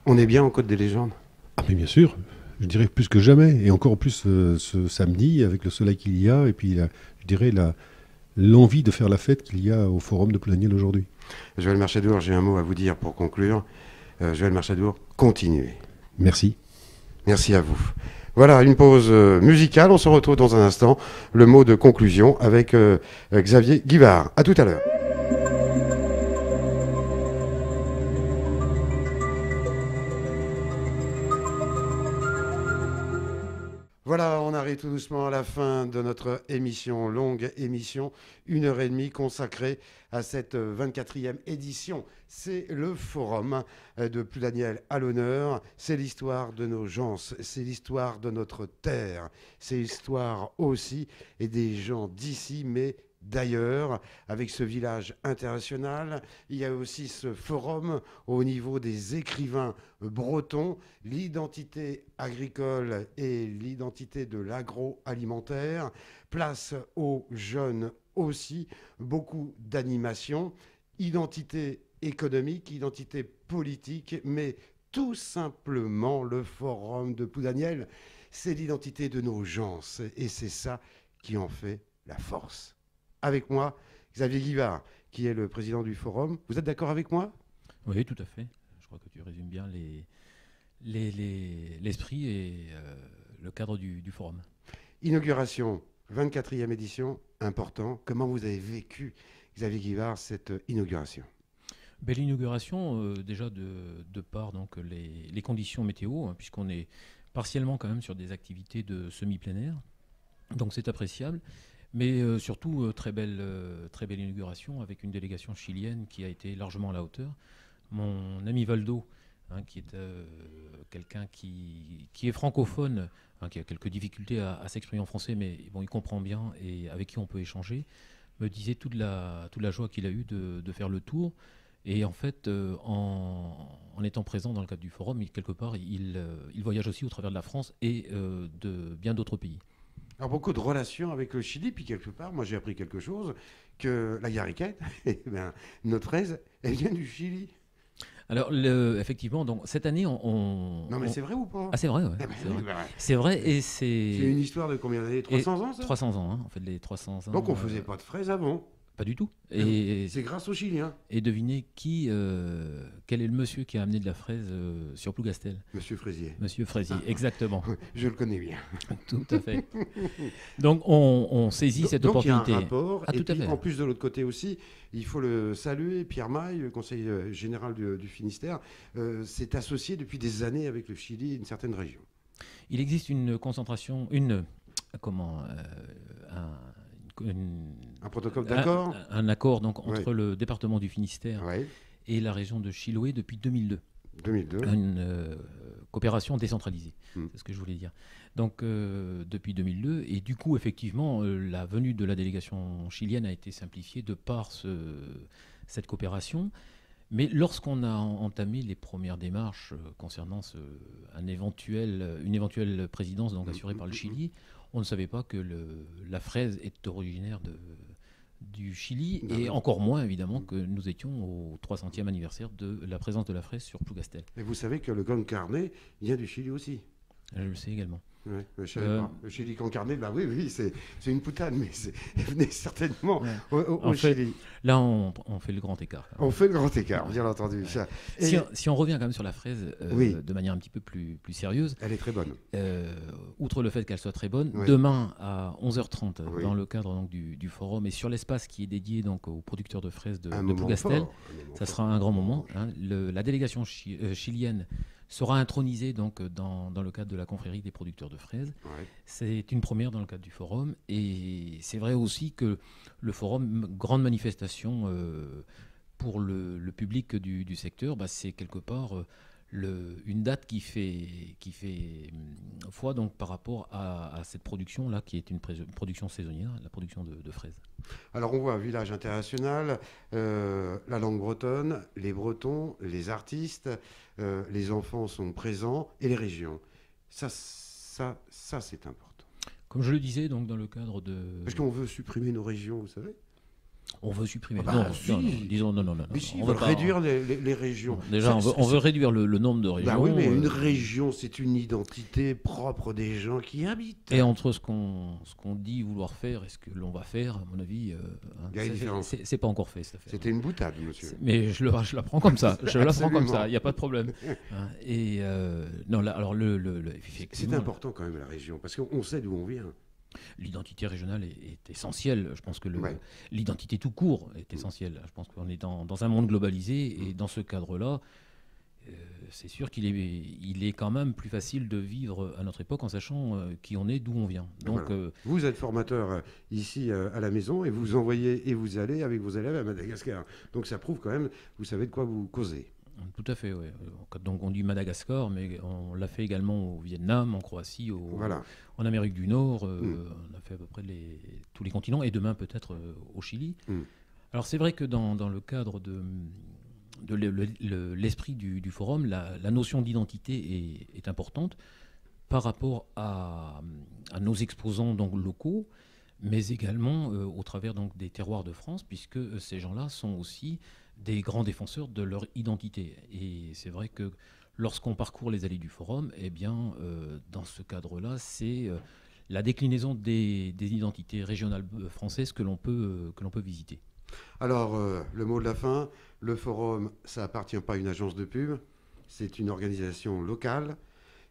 On est bien en Côte des Légendes ? Ah mais bien sûr, je dirais plus que jamais, et encore plus ce samedi avec le soleil qu'il y a, et puis je dirais l'envie de faire la fête qu'il y a au Forum de Ploudaniel aujourd'hui. Joël Marchadour, j'ai un mot à vous dire pour conclure. Joël Marchadour, continuez. Merci. Merci à vous. Voilà, une pause musicale. On se retrouve dans un instant. Le mot de conclusion avec Xavier Guivard. À tout à l'heure. Voilà, on arrive tout doucement à la fin de notre émission, longue émission, 1h30 consacrée à cette 24e édition. C'est le forum de Ploudaniel à l'honneur, c'est l'histoire de nos gens, c'est l'histoire de notre terre, c'est l'histoire aussi et des gens d'ici, mais d'ailleurs, avec ce village international, il y a aussi ce forum au niveau des écrivains bretons, l'identité agricole et l'identité de l'agroalimentaire, place aux jeunes aussi, beaucoup d'animation, identité économique, identité politique, mais tout simplement le forum de Ploudaniel, c'est l'identité de nos gens et c'est ça qui en fait la force. Avec moi, Xavier Guivard, qui est le président du forum. Vous êtes d'accord avec moi? Oui, tout à fait. Je crois que tu résumes bien l'esprit et le cadre du forum. Inauguration, 24e édition, important. Comment vous avez vécu, Xavier Guivard, cette inauguration? L'inauguration, déjà de par donc, les conditions météo, hein, puisqu'on est partiellement quand même sur des activités de semi-plein air. Donc c'est appréciable. Mais surtout, très belle inauguration avec une délégation chilienne qui a été largement à la hauteur. Mon ami Valdo, hein, qui est quelqu'un qui est francophone, hein, qui a quelques difficultés à s'exprimer en français, mais bon, il comprend bien et avec qui on peut échanger, me disait toute la joie qu'il a eue de faire le tour. Et en fait, en étant présent dans le cadre du forum, quelque part, il voyage aussi au travers de la France et de bien d'autres pays. Alors, beaucoup de relations avec le Chili, puis quelque part, moi j'ai appris quelque chose, que la garriquette, notre fraise, elle vient du Chili. Alors, effectivement, donc, cette année, Non, mais c'est vrai ou pas? Ah, c'est vrai, ouais. C'est vrai, et c'est... C'est une histoire de combien d'années? 300 ans, ça? 300 ans, hein, on fait les 300 ans. Donc, on ne faisait pas de fraises avant? Pas du tout. Et c'est grâce aux Chiliens. Et devinez quel est le monsieur qui a amené de la fraise sur Plougastel? Monsieur Fraisier. Monsieur Fraisier, exactement. Je le connais bien. Tout à fait. Donc on saisit cette opportunité. Donc il y a un rapport. Ah, et tout à puis, fait. En plus de l'autre côté aussi, il faut le saluer, Pierre Maille, le conseiller général du Finistère, s'est associé depuis des années avec le Chili et une certaine région. Il existe une concentration, un protocole d'accord, un accord donc entre le département du Finistère ouais, et la région de Chiloé depuis 2002. 2002. Une coopération décentralisée, c'est ce que je voulais dire. Donc depuis 2002, et du coup effectivement la venue de la délégation chilienne a été simplifiée de par cette coopération. Mais lorsqu'on a entamé les premières démarches concernant une éventuelle présidence donc assurée par le Chili, on ne savait pas que la fraise est originaire du Chili, et encore moins évidemment que nous étions au 300e anniversaire de la présence de la fraise sur Plougastel. Et vous savez que le con carne vient du Chili aussi. Je le sais également. Ouais, je savais pas. Le Chili con carne, bah oui, c'est une poutade, mais venez certainement au Chili. Là, on fait le grand écart. On fait le grand écart, bien entendu. Ça. Et si on revient quand même sur la fraise de manière un petit peu plus sérieuse. Elle est très bonne. Outre le fait qu'elle soit très bonne, oui, demain à 11h30, oui, dans le cadre donc, du forum et sur l'espace qui est dédié donc, aux producteurs de fraises de Plougastel, ça sera un grand moment. Hein. La délégation chilienne sera intronisée donc, dans le cadre de la confrérie des producteurs de fraises. Ouais. C'est une première dans le cadre du forum, et c'est vrai aussi que le forum, grande manifestation pour le public du secteur, c'est quelque part une date qui fait foi donc, par rapport à cette production-là, qui est une production saisonnière, la production de fraises. Alors on voit un village international, la langue bretonne, les Bretons, les artistes, les enfants sont présents, et les régions. Ça c'est important. Comme je le disais, donc dans le cadre de... Parce qu'on veut supprimer nos régions, vous savez. On veut supprimer. Si. Non. Mais si, on veut veut réduire les régions. Déjà, on veut réduire le nombre de régions. Bah oui, mais une région, c'est une identité propre des gens qui y habitent. Et entre ce qu'on dit vouloir faire et ce que l'on va faire, à mon avis, il y a une différence. C'est pas encore fait, cette affaire. C'était une boutade, monsieur. Mais je la prends comme ça. Je la prends comme ça. Il n'y a pas de problème. Et non, là, alors c'est important quand même la région, parce qu'on sait d'où on vient. L'identité régionale est essentielle. Je pense que l'identité tout court est essentielle. Je pense qu'on est dans un monde globalisé, et dans ce cadre-là, c'est sûr il est quand même plus facile de vivre à notre époque en sachant qui on est, d'où on vient. Donc, voilà. Vous êtes formateur ici à la maison et vous envoyez et vous allez avec vos élèves à Madagascar. Donc ça prouve quand même, vous savez de quoi vous causez. Tout à fait, oui. Donc on dit Madagascar, mais on l'a fait également au Vietnam, en Croatie, voilà. En Amérique du Nord. On a fait à peu près tous les continents et demain peut-être au Chili. Alors c'est vrai que dans le cadre de l'esprit du forum, la notion d'identité est importante par rapport à nos exposants donc, locaux, mais également au travers donc, des terroirs de France, puisque ces gens-là sont aussi des grands défenseurs de leur identité. Et c'est vrai que lorsqu'on parcourt les allées du forum, eh bien, dans ce cadre-là, c'est la déclinaison des identités régionales françaises que l'on peut visiter. Alors, le mot de la fin, le forum, ça appartient pas à une agence de pub, c'est une organisation locale,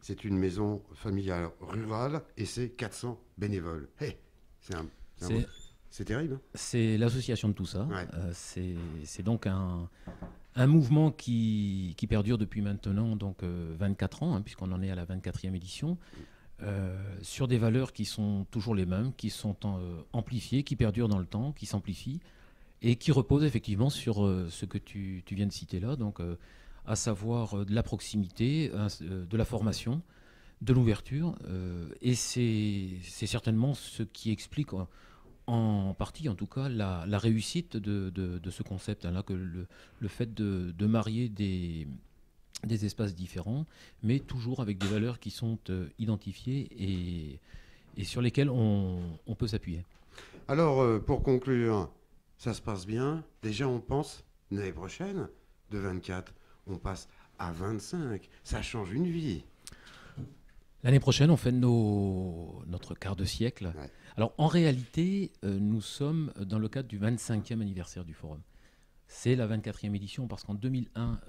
c'est une maison familiale rurale et c'est 400 bénévoles. Hey, c'est terrible. Hein. C'est l'association de tout ça. Ouais. C'est donc un mouvement qui perdure depuis maintenant donc, 24 ans, hein, puisqu'on en est à la 24e édition, sur des valeurs qui sont toujours les mêmes, qui sont amplifiées, qui perdurent dans le temps, qui s'amplifient, et qui reposent effectivement sur ce que tu viens de citer là, donc, à savoir de la proximité, de la formation, de l'ouverture, et c'est certainement ce qui explique en partie, en tout cas, la réussite de ce concept, hein, là, que le fait de marier des espaces différents, mais toujours avec des valeurs qui sont identifiées et sur lesquelles on peut s'appuyer. Alors, pour conclure, ça se passe bien. Déjà, on pense, l'année prochaine, de 24, on passe à 25. Ça change une vie. L'année prochaine, on fait notre quart de siècle. Ouais. Alors, en réalité, nous sommes dans le cadre du 25e anniversaire du Forum. C'est la 24e édition parce qu'en 2001,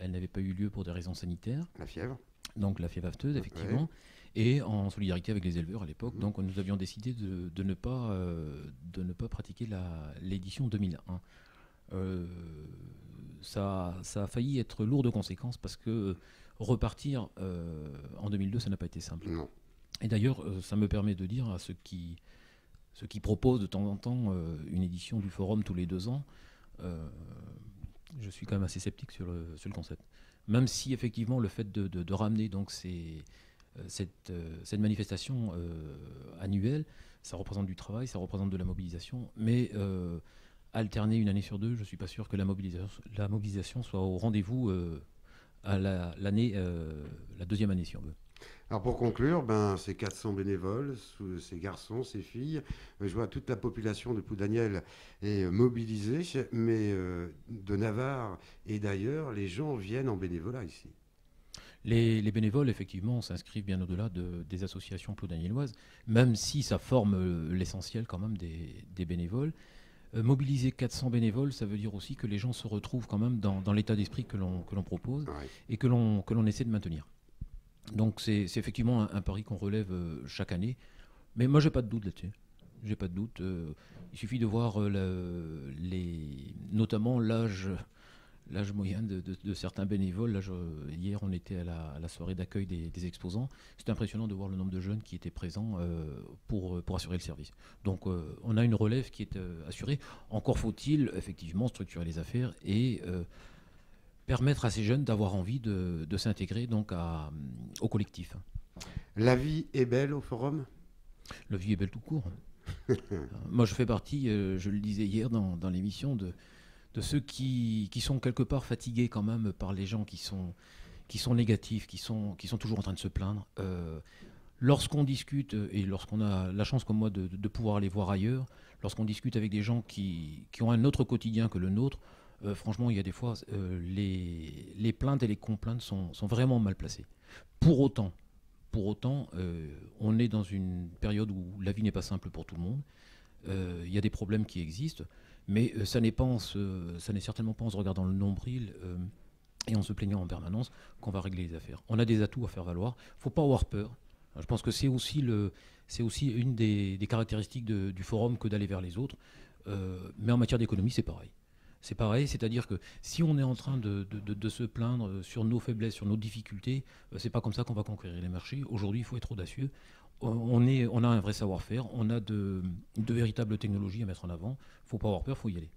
elle n'avait pas eu lieu pour des raisons sanitaires. La fièvre. Donc, la fièvre afteuse, effectivement. Ouais. Et en solidarité avec les éleveurs à l'époque. Donc, nous avions décidé de ne pas pratiquer l'édition 2001. Ça a failli être lourd de conséquences parce que repartir en 2002, ça n'a pas été simple. Non. Et d'ailleurs, ça me permet de dire à ceux qui proposent de temps en temps une édition du forum tous les 2 ans, je suis quand même assez sceptique sur le concept. Même si effectivement le fait de ramener donc cette manifestation annuelle, ça représente du travail, ça représente de la mobilisation, mais alterner une année sur 2, je ne suis pas sûr que la mobilisation soit au rendez-vous à la 2e année, si on veut. Alors pour conclure, ces 400 bénévoles, ces garçons, ces filles, je vois toute la population de Ploudaniel est mobilisée, mais de Navarre et d'ailleurs, les gens viennent en bénévolat ici. Les bénévoles, effectivement, s'inscrivent bien au-delà des associations ploudanielloises, même si ça forme l'essentiel quand même des bénévoles. Mobiliser 400 bénévoles, ça veut dire aussi que les gens se retrouvent quand même dans l'état d'esprit que l'on propose et que l'on essaie de maintenir. Donc c'est effectivement un pari qu'on relève chaque année. Mais moi, j'ai pas de doute là-dessus. J'ai pas de doute. Il suffit de voir notamment l'âge moyen de certains bénévoles. Là, hier, on était à la soirée d'accueil des exposants. C'était impressionnant de voir le nombre de jeunes qui étaient présents pour assurer le service. Donc, on a une relève qui est assurée. Encore faut-il effectivement structurer les affaires et permettre à ces jeunes d'avoir envie de s'intégrer donc au collectif. La vie est belle au forum ? La vie est belle tout court. Moi, je fais partie, je le disais hier dans l'émission, de ceux qui sont quelque part fatigués quand même par les gens qui sont négatifs, qui sont toujours en train de se plaindre. Lorsqu'on discute, et lorsqu'on a la chance comme moi de pouvoir aller voir ailleurs, lorsqu'on discute avec des gens qui ont un autre quotidien que le nôtre, franchement, il y a des fois, les plaintes et les complaintes sont vraiment mal placées. Pour autant, on est dans une période où la vie n'est pas simple pour tout le monde. Il y a des problèmes qui existent, mais ça n'est certainement pas en se regardant le nombril et en se plaignant en permanence qu'on va régler les affaires. On a des atouts à faire valoir. Il ne faut pas avoir peur. Je pense que c'est aussi une des caractéristiques du forum que d'aller vers les autres. Mais en matière d'économie, c'est pareil. C'est pareil, c'est-à-dire que si on est en train de se plaindre sur nos faiblesses, sur nos difficultés, c'est pas comme ça qu'on va conquérir les marchés. Aujourd'hui, il faut être audacieux. On a un vrai savoir-faire, on a de véritables technologies à mettre en avant. Il ne faut pas avoir peur, il faut y aller.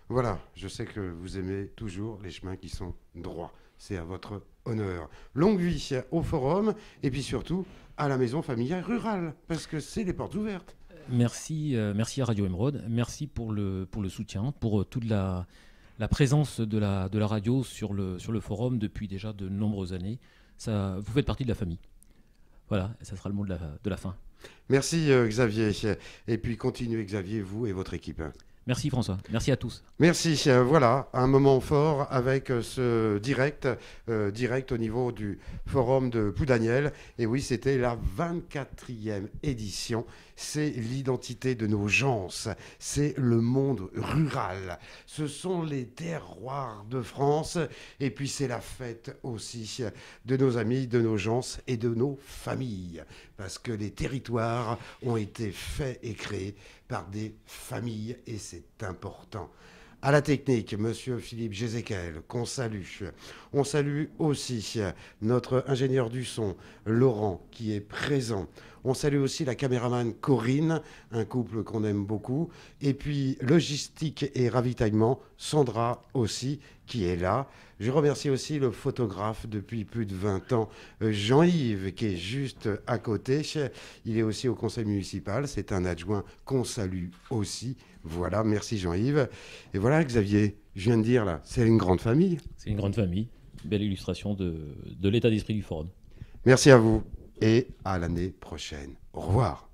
Voilà, je sais que vous aimez toujours les chemins qui sont droits. C'est à votre honneur. Longue vie au forum et puis surtout à la maison familiale rurale, parce que c'est les portes ouvertes. Merci à Radio Émeraude, merci pour le soutien, pour toute la présence de la radio sur le forum depuis déjà de nombreuses années. Vous faites partie de la famille. Voilà, ça sera le mot de la fin. Merci Xavier. Et puis continuez Xavier, vous et votre équipe. Merci François, merci à tous. Merci, voilà, un moment fort avec ce direct au niveau du forum de Ploudaniel. Et oui, c'était la 24e édition. C'est l'identité de nos gens, c'est le monde rural. Ce sont les terroirs de France. Et puis c'est la fête aussi de nos amis, de nos gens et de nos familles. Parce que les territoires ont été faits et créés par des familles et c'est important. À la technique, monsieur Philippe Gézéquel, qu'on salue. On salue aussi notre ingénieur du son, Laurent, qui est présent. On salue aussi la caméraman Corinne, un couple qu'on aime beaucoup. Et puis, logistique et ravitaillement, Sandra aussi, qui est là. Je remercie aussi le photographe depuis plus de 20 ans, Jean-Yves, qui est juste à côté. Il est aussi au conseil municipal. C'est un adjoint qu'on salue aussi. Voilà, merci Jean-Yves. Et voilà, Xavier, je viens de dire là, c'est une grande famille. C'est une grande famille. Belle illustration de l'état d'esprit du forum. Merci à vous et à l'année prochaine. Au revoir.